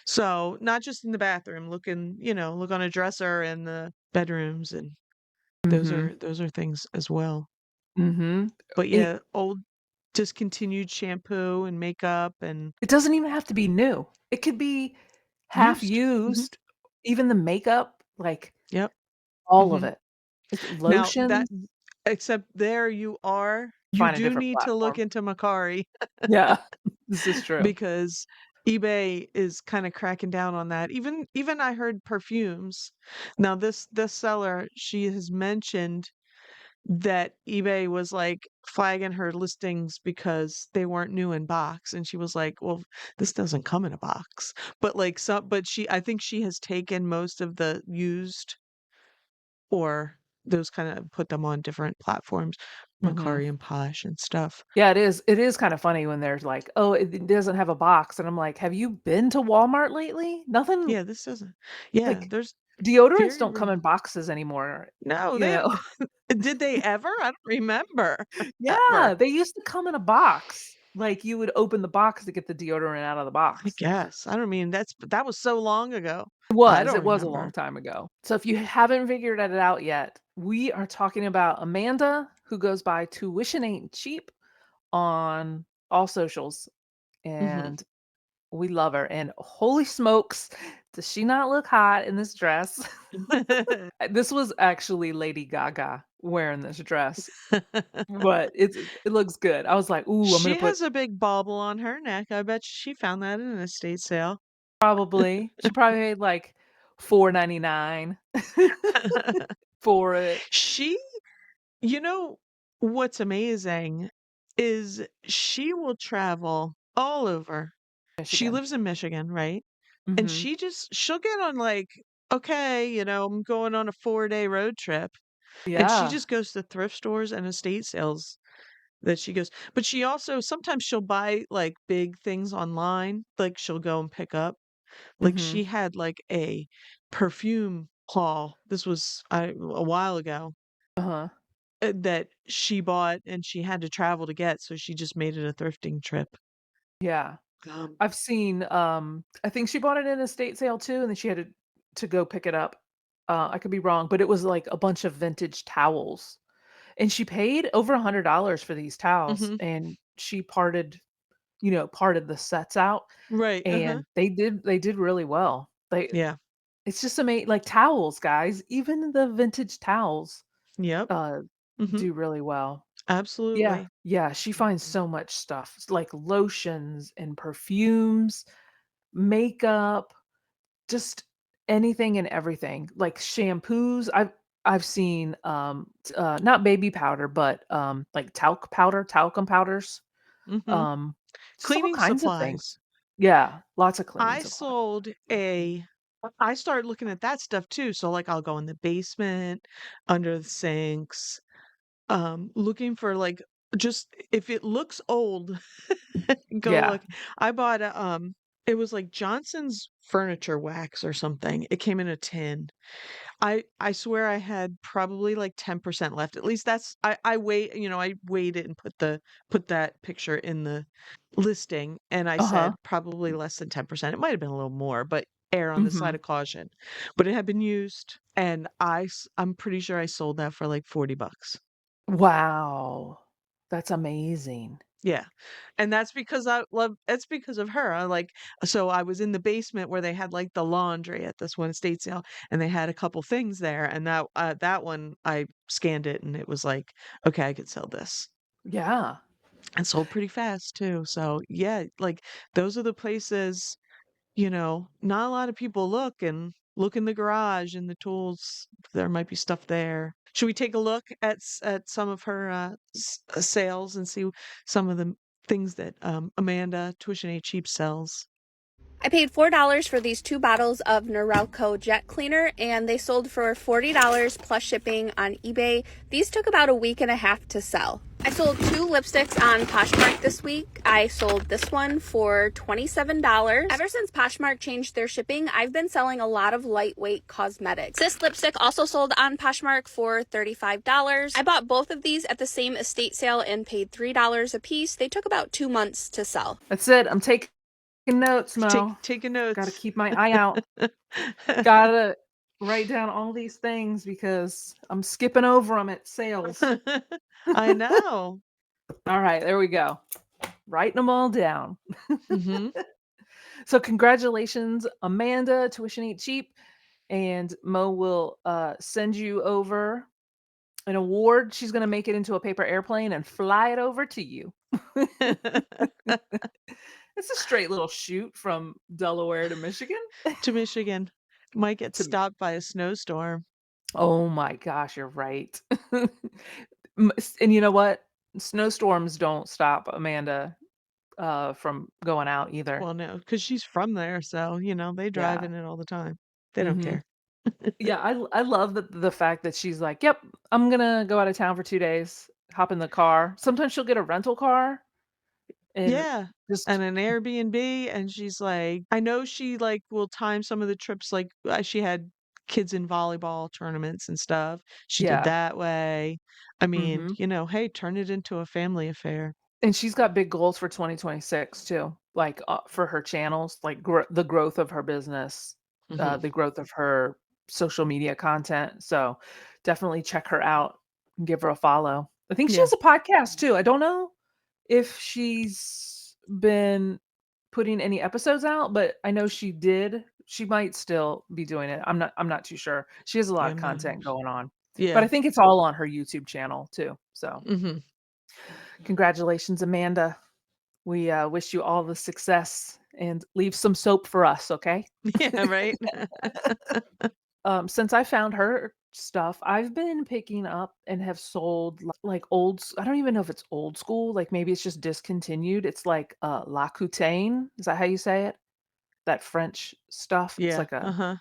So, not just in the bathroom, look on a dresser in the bedrooms and Mhm. those are things as well. Mhm. But It yeah, old discontinued shampoo and makeup and it doesn't even have to be new. It could be half used. Mhm. used, even the makeup, like, Yep. all of Mhm. it. It's Now that lotions, except there you find a do different need to look platform. into Macari Yeah. This is true. because eBay is kind of cracking down on that. Even I heard perfumes. Now this seller, she has mentioned that eBay was, like, flagging her listings because they weren't new in box, and she was like, "Well, this doesn't come in a box." But I think she has taken most of the used or those kinda put them on different platforms, Mhm. Mercari and Posh and stuff. Yeah, it is kinda funny when there's like, "Oh, it doesn't have a box," and I'm like, "Have you been to Walmart lately? Nothing Yeah, this doesn't yeah, like, there's deodorants very don't come rare. in boxes anymore," No, you they know? did they ever? I don't remember ever. Yeah, they used to come in a box. Like, you would open the box to get the deodorant out of the I box. guess. I don't mean that was so long ago. I don't It was a long remember. time ago. So if you haven't figured it out yet, we are talking about Amanda, who goes by Tuition Ain't Cheap on all socials, Mhm. and we love her, and holy smokes, does she not look hot in this dress? This was actually Lady Gaga wearing this dress, but it looks good. I was like, "Ooh, I'm gonna She put" has a big bauble on her neck. I bet she found that in an estate sale. she probably paid like $4.99 for it. She You know, what's amazing is she will travel all over. She Michigan. lives in Michigan, right? And Mhm. she'll get on like, okay, I'm going on a 4-day road trip. And she Yeah. just goes to thrift stores and estate sales that she goes. But she also sometimes she'll buy like big things online, like she'll go and pick up. Like Mhm. she had like a perfume haul. This was a while ago Uh-huh. that she bought and she had to travel to get, so she just made it a thrifting trip. Yeah. Um, I've seen, I think she bought it in a estate sale too, and then she had to go pick it up. I could be wrong, but it was like a bunch of vintage towels. And she paid over $100 for these towels, mhm. and she parted the sets out, Right, uh-huh. and they did really well. Yeah. It's just like towels, guys, even the vintage towels, Yep. uh, Mhm. do really well. Yeah, Absolutely. yeah, she finds so much stuff, like lotions and perfumes, makeup, just anything and everything, like shampoos. I've seen, not baby powder, but, like talcum powders, Mhm. um, just all Cleaning kinds of things. supplies. Yeah, lots of cleaning I supplies. sold a I started looking at that stuff too, so, like, I'll go in the basement, under the sinks, looking for, like, just if it looks old, go Yeah, look. I bought it was like Johnson's furniture wax or something. It came in a tin. I swear I had probably like 10% left. At least I weighed it and put that picture in the listing and I uh-huh, said probably less than 10%. It might have been a little more, but err on the side mhm. of caution. But it had been used and I'm pretty sure I sold that for like 40 bucks. Wow, that's amazing. Yeah. And that's because of her. So I was in the basement where they had like the laundry at this one estate sale and they had a couple things there and that one I scanned it and it was like, okay, I could sell this. Yeah, And sold pretty fast too. So yeah, like those are the places, not a lot of people look in the garage and the tools. There might be stuff there. Should we take a look at some of her sales and see some of the things that Amanda Tuition A Cheap sells? I paid $4 for these 2 bottles of Norelco jet cleaner, and they sold for $40 plus shipping on eBay. These took about a week and a half to sell. I sold 2 lipsticks on Poshmark this week. I sold this one for $27. Ever since Poshmark changed their shipping, I've been selling a lot of lightweight cosmetics. This lipstick also sold on Poshmark for $35. I bought both of these at the same estate sale and paid $3 a piece. They took about 2 months to sell. that's it. I'm taking notes, Mo. Taking Gotta notes. keep my eye out. Gotta write down all these things because I'm skipping over them at sales. I know. All right, there we go. Writing them all down. Hmm. So congratulations, Amanda, Tuition Ain't Cheap, and Mo will send you over an award. She's gonna make it into a paper airplane and fly it over to you. It's a straight little shoot from Delaware to Michigan. To Michigan. Might get To stopped by a snowstorm. Oh my gosh, you're right. And you know what? Snowstorms don't stop Amanda from going out either. Well, no, because she's from there, so, they drive Yeah. in it all the time. They don't Mhm. care. Yeah, I love the fact that she's like, "Yep, I'm gonna go out of town for 2 days, hop in the car." Sometimes she'll get a rental car and Yeah, just and an Airbnb, and she's like I know she, like, will time some of the trips, like, she had kids in volleyball tournaments and stuff. She did yeah. that way. I mean, Mhm. hey, turn it into a family affair. And she's got big goals for 2026 too, like, for her channels, like, the growth of her business, Mhm. the growth of her social media content, so definitely check her out and give her a follow. I think she Yeah. has a podcast too. I don't know if she's been putting any episodes out, but I know she did. She might still be doing it. I'm not too sure. She has a lot Yeah, of I'm not content going on. But yeah. I think it's all on her YouTube channel too. So, Mhm. congratulations, Amanda. We wish you all the success and leave some soap for us, okay? Yeah, right? Since I found her stuff, I've been picking up and have sold like I don't even know if it's old school, like maybe it's just discontinued. It's like La Coutaine. Is that how you say it? That French stuff. It's Yeah, like a uh-huh.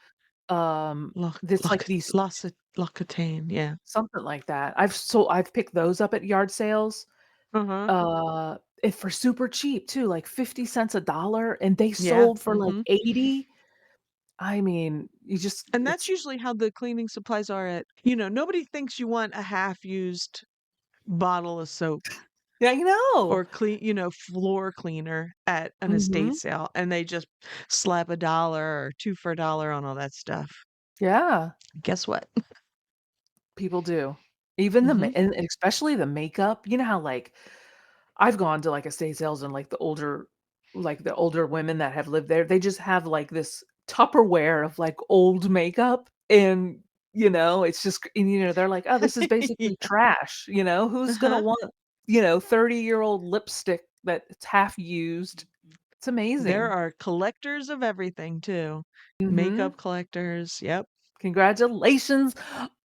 um Loc it's like Loc these Lossa L'Occitane, yeah. something like that. I've picked those up at yard sales. Uh-huh. Uh for super cheap too, like 50 cents a dollar, and they Yeah, sold for like mhm. 80. I mean, you just And that's it's usually how the cleaning supplies are at nobody thinks you want a half-used bottle of soap yeah, you know. or floor cleaner at an estate Mhm. sale, and they just slap a dollar or 2 for a dollar on all that stuff. Yeah, Guess what? people do. Even Mhm. and especially the makeup. You know how, like, I've gone to, like, estate sales and, like, the older women that have lived there, they just have, like, this Tupperware of, like, old makeup, and, it's just they're like, "Oh, this is basically Yeah. trash," "Who's gonna Uh-huh. want, 30-year-old lipstick that's half used?" It's There amazing. are collectors of everything too. Mhm. Makeup collectors, yep. Congratulations,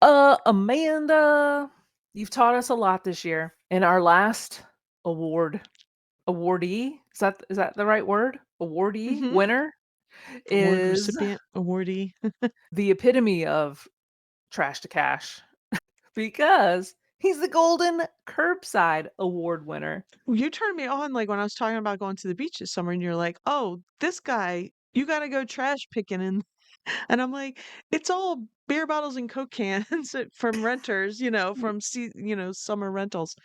Amanda. You've taught us a lot this year. And our last awardee, is that the right word? Awardee Mhm. winner Award is recipient, awardee. the epitome of trash to cash because he's the golden curbside award winner. You turned me on, like, when I was talking about going to the beach this summer, and you're like, "Oh, this guy, you gotta go trash picking," and I'm like, "It's all beer bottles and Coke cans from renters, from summer rentals."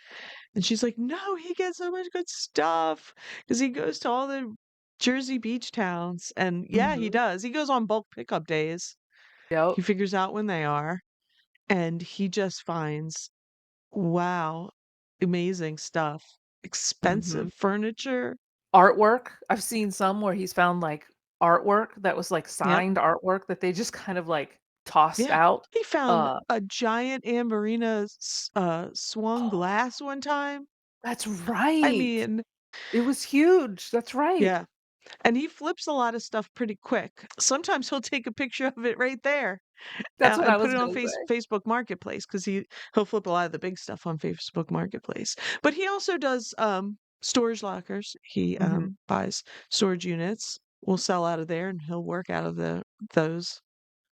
And she's like, "No, he gets so much good stuff because he goes to all the Jersey beach towns." And yeah, he Mhm. does. He goes on bulk pickup days. Yep. He figures out when they are, and he just finds, wow, amazing stuff. Mhm. Expensive furniture. Artwork. I've seen some where he's found, like, artwork that was, like, Yep. signed artwork that they just kind of, like, tossed Yeah. out. He found Uh a giant Amberina swung glass one time. That's I right. mean, It was huge. That's right. yeah. And he flips a lot of stuff pretty quick. Sometimes he'll take a picture of it right there That's what I and put was it on gonna say. Facebook Marketplace because he'll flip a lot of the big stuff on Facebook Marketplace. But he also does storage lockers. He Mhm, buys storage units. Will sell out of there, and he'll work out of those.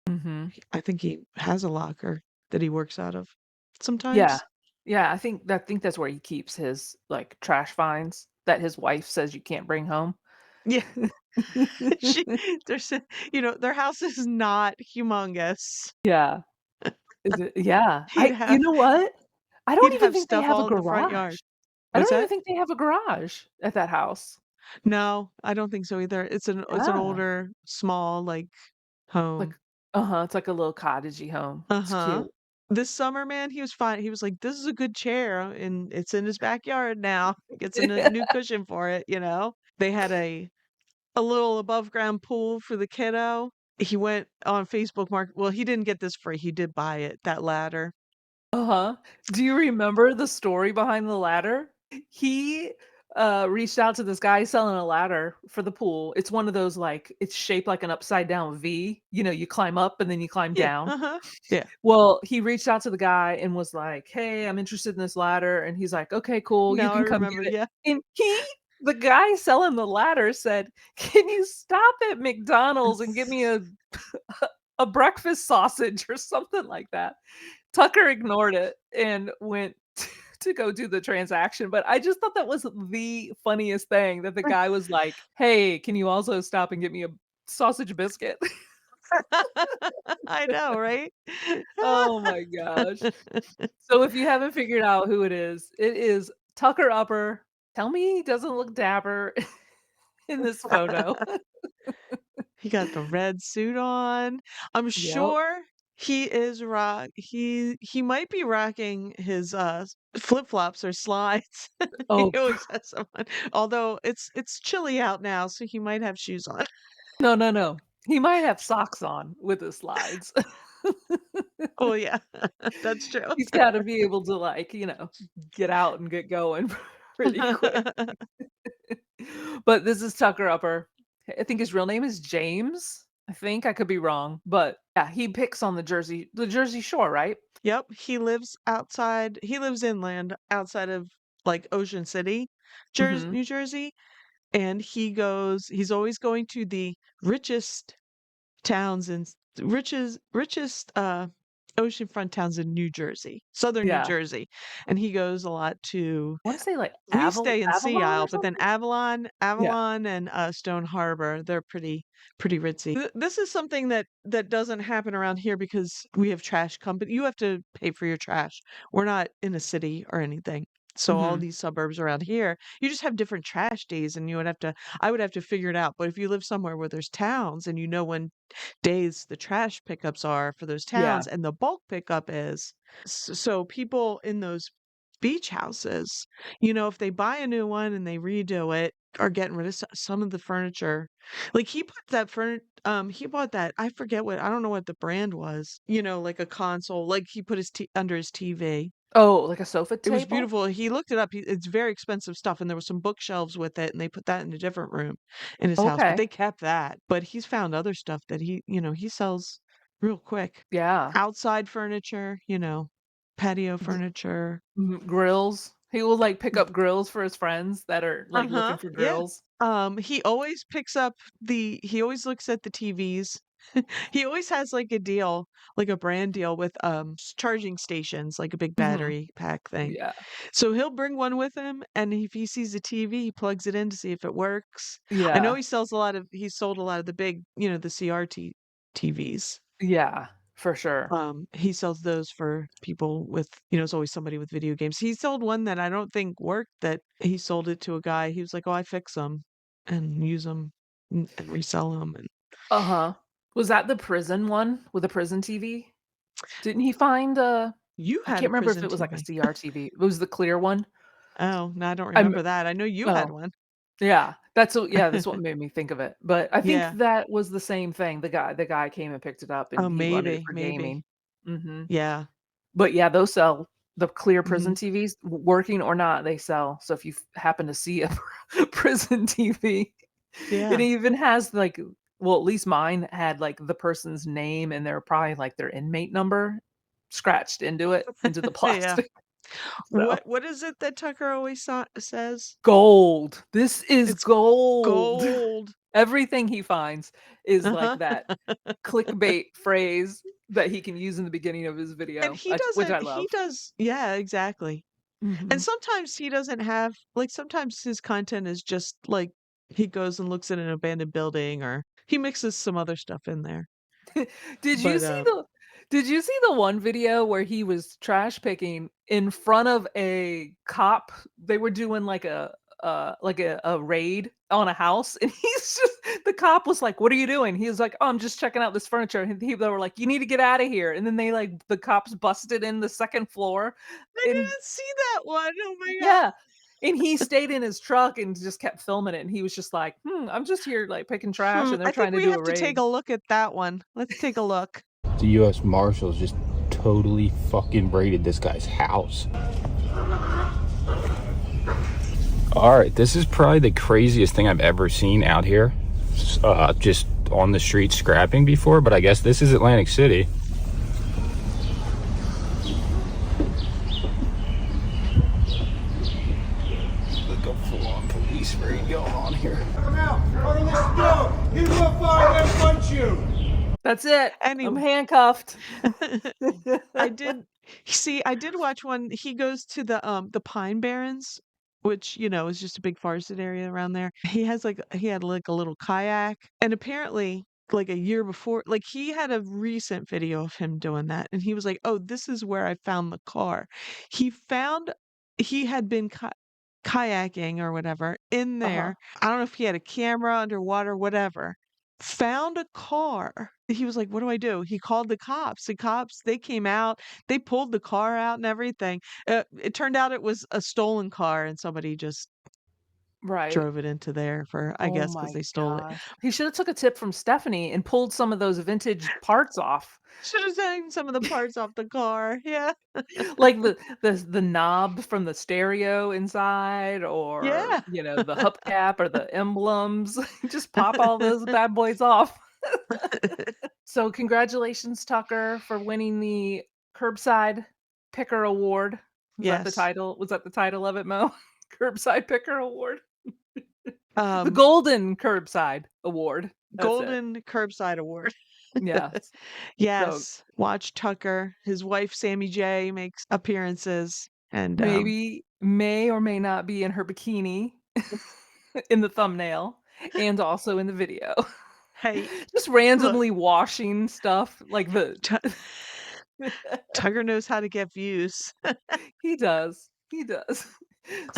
mhm. I think he has a locker that he works out of Yeah. sometimes. Yeah, I think that's where he keeps his, like, trash finds that his wife says you can't bring home. Yeah, she there's their house is not humongous. Yeah. Is it yeah. He'd You have know what? I he'd don't even have think they stuff have a all in the front yard. garage. I What's don't even that? think they have a garage at that house. No, I don't think so either. It's an Yeah. older, small, like, Like home. it's like a little cottagey home. It's Uh-huh. cute. This summer, man, he was fine. He was like, "This is a good chair, and it's in his backyard now. Gets a new cushion for it." They had a little above ground pool for the kiddo. He went on Facebook Market. Well, he didn't get this free. He did buy it, that ladder. Uh-huh. Do you remember the story behind the ladder? He reached out to this guy selling a ladder for the pool. It's one of those, like, it's shaped like an upside down V. You know, you climb up and then you climb Yeah. down. Yeah. Well, he reached out to the guy and was like, "Hey, I'm interested in this ladder." And he's like, "Okay, cool. You Now I can come remember. get it." Yeah. And the guy selling the ladder said, "Can you stop at McDonald's and get me a breakfast sausage or something like that?" Tucker ignored it and went to go do the transaction, but I just thought that was the funniest thing that the guy was like, "Hey, can you also stop and get me a sausage biscuit?" I know, right? Oh my gosh. So if you haven't figured out who it is Tucker Upper. Tell me he doesn't look dapper in this photo. He got the red suit on. I'm Yep. sure he is he might be rocking his flip-flops or slides. He Oh, always has some on. Although it's chilly out now, so he might have shoes on. no, no, no. He might have socks on with his slides. Oh yeah, that's true. He's gotta be able to, like, get out and get going pretty quick. But this is Tucker Upper. I think his real name is James. I think I could be wrong, but yeah, he picks on the Jersey Shore, right? Yep, he lives inland outside of like Ocean City, Mhm. New Jersey, and he's always going to the richest towns and richest oceanfront towns in New Jersey, southern New Yeah. Jersey. And he goes a lot to I wanna say, like, we stay in Sea Avalon or Isle, but then something? Yeah. Avalon and Stone Harbor, they're pretty ritzy. This is something that doesn't happen around here because we have trash company. You have to pay for your trash. We're not in a city or anything. So all Mhm. these suburbs around here, you just have different trash days and I would have to figure it out. But if you live somewhere where there's towns and you know when days the trash pickups are for those Yeah. towns and the bulk pickup is, so people in those beach houses, if they buy a new one and they redo it, are getting rid of some of the furniture. Like he bought that, I don't know what the brand was, like a console, like he put under his TV. Oh, like a sofa It was table? beautiful. He looked it up. It's very expensive stuff, and there were some bookshelves with it, and they put that in a different room in his house, but Okay. they kept that. But he's found other stuff that he sells real quick. Yeah. Outside furniture, patio furniture. Grills. He will, like, pick up grills for his friends that are, like, looking Uh-huh, for yeah. grills. He always looks at the TVs. He always has, like, a deal, like a brand deal with, charging stations, like a big Mhm. battery pack thing. Yeah. So he'll bring one with him, and if he sees a TV, he plugs it in to see if it works. I know Yeah. he sold a lot of the big, the CRT TVs. Yeah. For sure. He sells those for people with, it's always somebody with video games. He sold one that I don't think worked, that he sold it to a guy. He was like, "Oh, I fix them and use them and resell them." And Uh-huh. Was that the prison one with the prison TV? Didn't he find, you I had a can't remember if prison it was like a TV. CRTV. It was the clear one? Oh, no, I don't I'm remember that. I know you had Oh. one. Yeah, that's what made me think of it, but I think Yeah. that was the same thing, the guy came and picked it up, Oh, and he wanted it maybe, for maybe. gaming. Mhm. Yeah. But yeah, those sell. The clear prison Mhm. TVs, working or not, they sell, so if you happen to see a prison TV, it Yeah. even has, like, well, at least mine had, like, the person's name and their probably, like, their inmate number scratched into the Yeah. plastic, so What is it that Tucker always says? gold. This is It's gold. gold. Everything he finds is like Uh-huh. that clickbait phrase that he can use in the beginning of his And video, which I love. yeah, exactly. And Mhm. sometimes he doesn't have like sometimes his content is just like he goes and looks at an abandoned building or he mixes some other stuff in there. Did you But see the did you see the one video where he was trash picking in front of a cop? They were doing like a raid on a house, and the cop was like, "What are you doing?" He was like, "Oh, I'm just checking out this furniture." And they were like, "You need to get out of here." And then the cops busted in the second floor, I and didn't see that one. Oh my god. yeah. And he stayed in his truck and just kept filming it, and he was just like, I'm just here, like, picking trash, and they're I think trying to we do a have to take raid." a look at that one. Let's take a look. The U.S. Marshals just totally fucking raided this guy's house. All right, this is probably the craziest thing I've ever seen out here, just on the street scrapping before, but I guess this is Atlantic City. Look up full-on police raid going on here. Come out! Order this door! He will fire and punch you! That's it. I'm Anyway. handcuffed. I did watch one. He goes to the Pine Barrens, which, is just a big forested area around there. He had like a little kayak, and apparently like a year before, like he had a recent video of him doing that, and he was like, "Oh, this is where I found the car." He had been kayaking or whatever in there. I don't know if he had a camera underwater, whatever. Found a car. He was like, "What do I do?" He called the cops. The cops, they came out, they pulled the car out and everything. It turned out it was a stolen car and somebody just Right. drove it into there for, I Oh guess, because my they stole it. gosh. He should have took a tip from Stephanie and pulled some of those vintage parts off. Should have taken some of the parts off the car. Yeah. Like the knob from the stereo inside, or Yeah. the hubcap or the emblems. Just pop all those bad boys off. So congratulations, Tucker, for winning the Curbside Picker Award. Was that the Yes. title? Was that the title of it, Mo? Curbside Picker Award? The Um, Golden Curbside Award. That's it. Golden Curbside Award. Yes. Yes. Watch Tucker. His wife, Sammy J, makes appearances. And Maybe may or may not be in her bikini in the thumbnail and also in the video. hey, Just randomly washing stuff like the Tucker knows how to get views. He does. He does.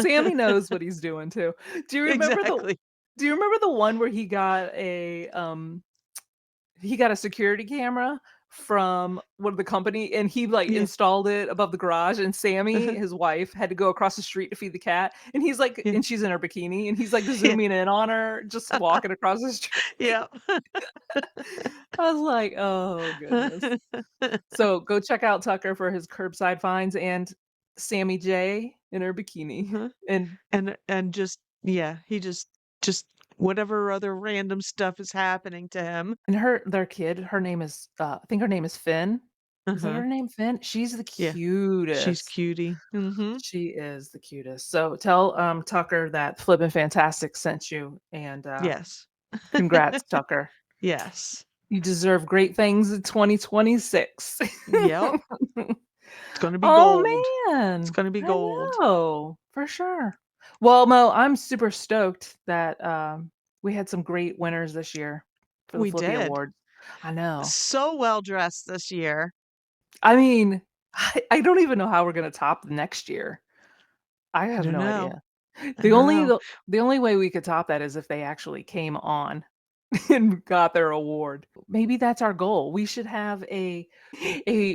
Sammy knows what he's doing too. Do you remember Exactly. the one where he got a security camera from one of the company, and he Yeah. installed it above the garage, and Sammy, his wife, had to go across the street to feed the cat, and he's like, Yeah. and she's in her bikini, and he's like zooming in on her, just walking across the street. Yeah. I was like, oh goodness. So go check out Tucker for his curbside finds, and Sammy J in her bikini. And just, yeah, he just whatever other random stuff is happening to him. And their kid, her name is I think her name is Finn. Is that her name, Finn? She's the Yeah. cutest. She's cutie. She is the cutest. So tell Tucker that Flippin' Fantastic sent you, and Yes. congrats, Tucker. Yes. You deserve great things in 2026. Yep. It's gonna be Oh gold. man. It's gonna be gold. Oh, for sure. Well, Mo, I'm super stoked that we had some great winners this year for the We Flippy did. Award. I know. So well dressed this year. I mean, I don't even know how we're gonna top next year. I have don't no know. idea. I The don't only know. the only way we could top that is if they actually came on and got their award. Maybe that's our goal. We should have a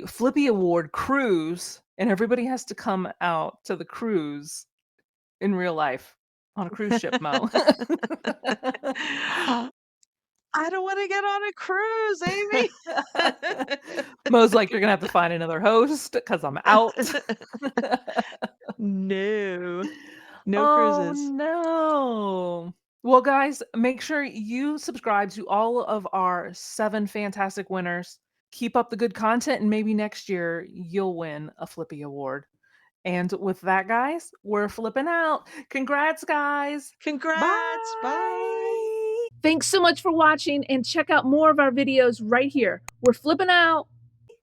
Flippy Award cruise, and everybody has to come out to the cruise in real life on a cruise ship, Mo. I don't want to get on a cruise, Amy. Mo's like, you're gonna have to find another host because I'm out. No. No Oh cruises. no. Well, guys, make sure you subscribe to all of our 7 fantastic winners. Keep up the good content, and maybe next year you'll win a Flippy Award. And with that, guys, we're flipping out. Congrats, guys. Congrats. Bye. Thanks so much for watching, and check out more of our videos right here. We're flipping out.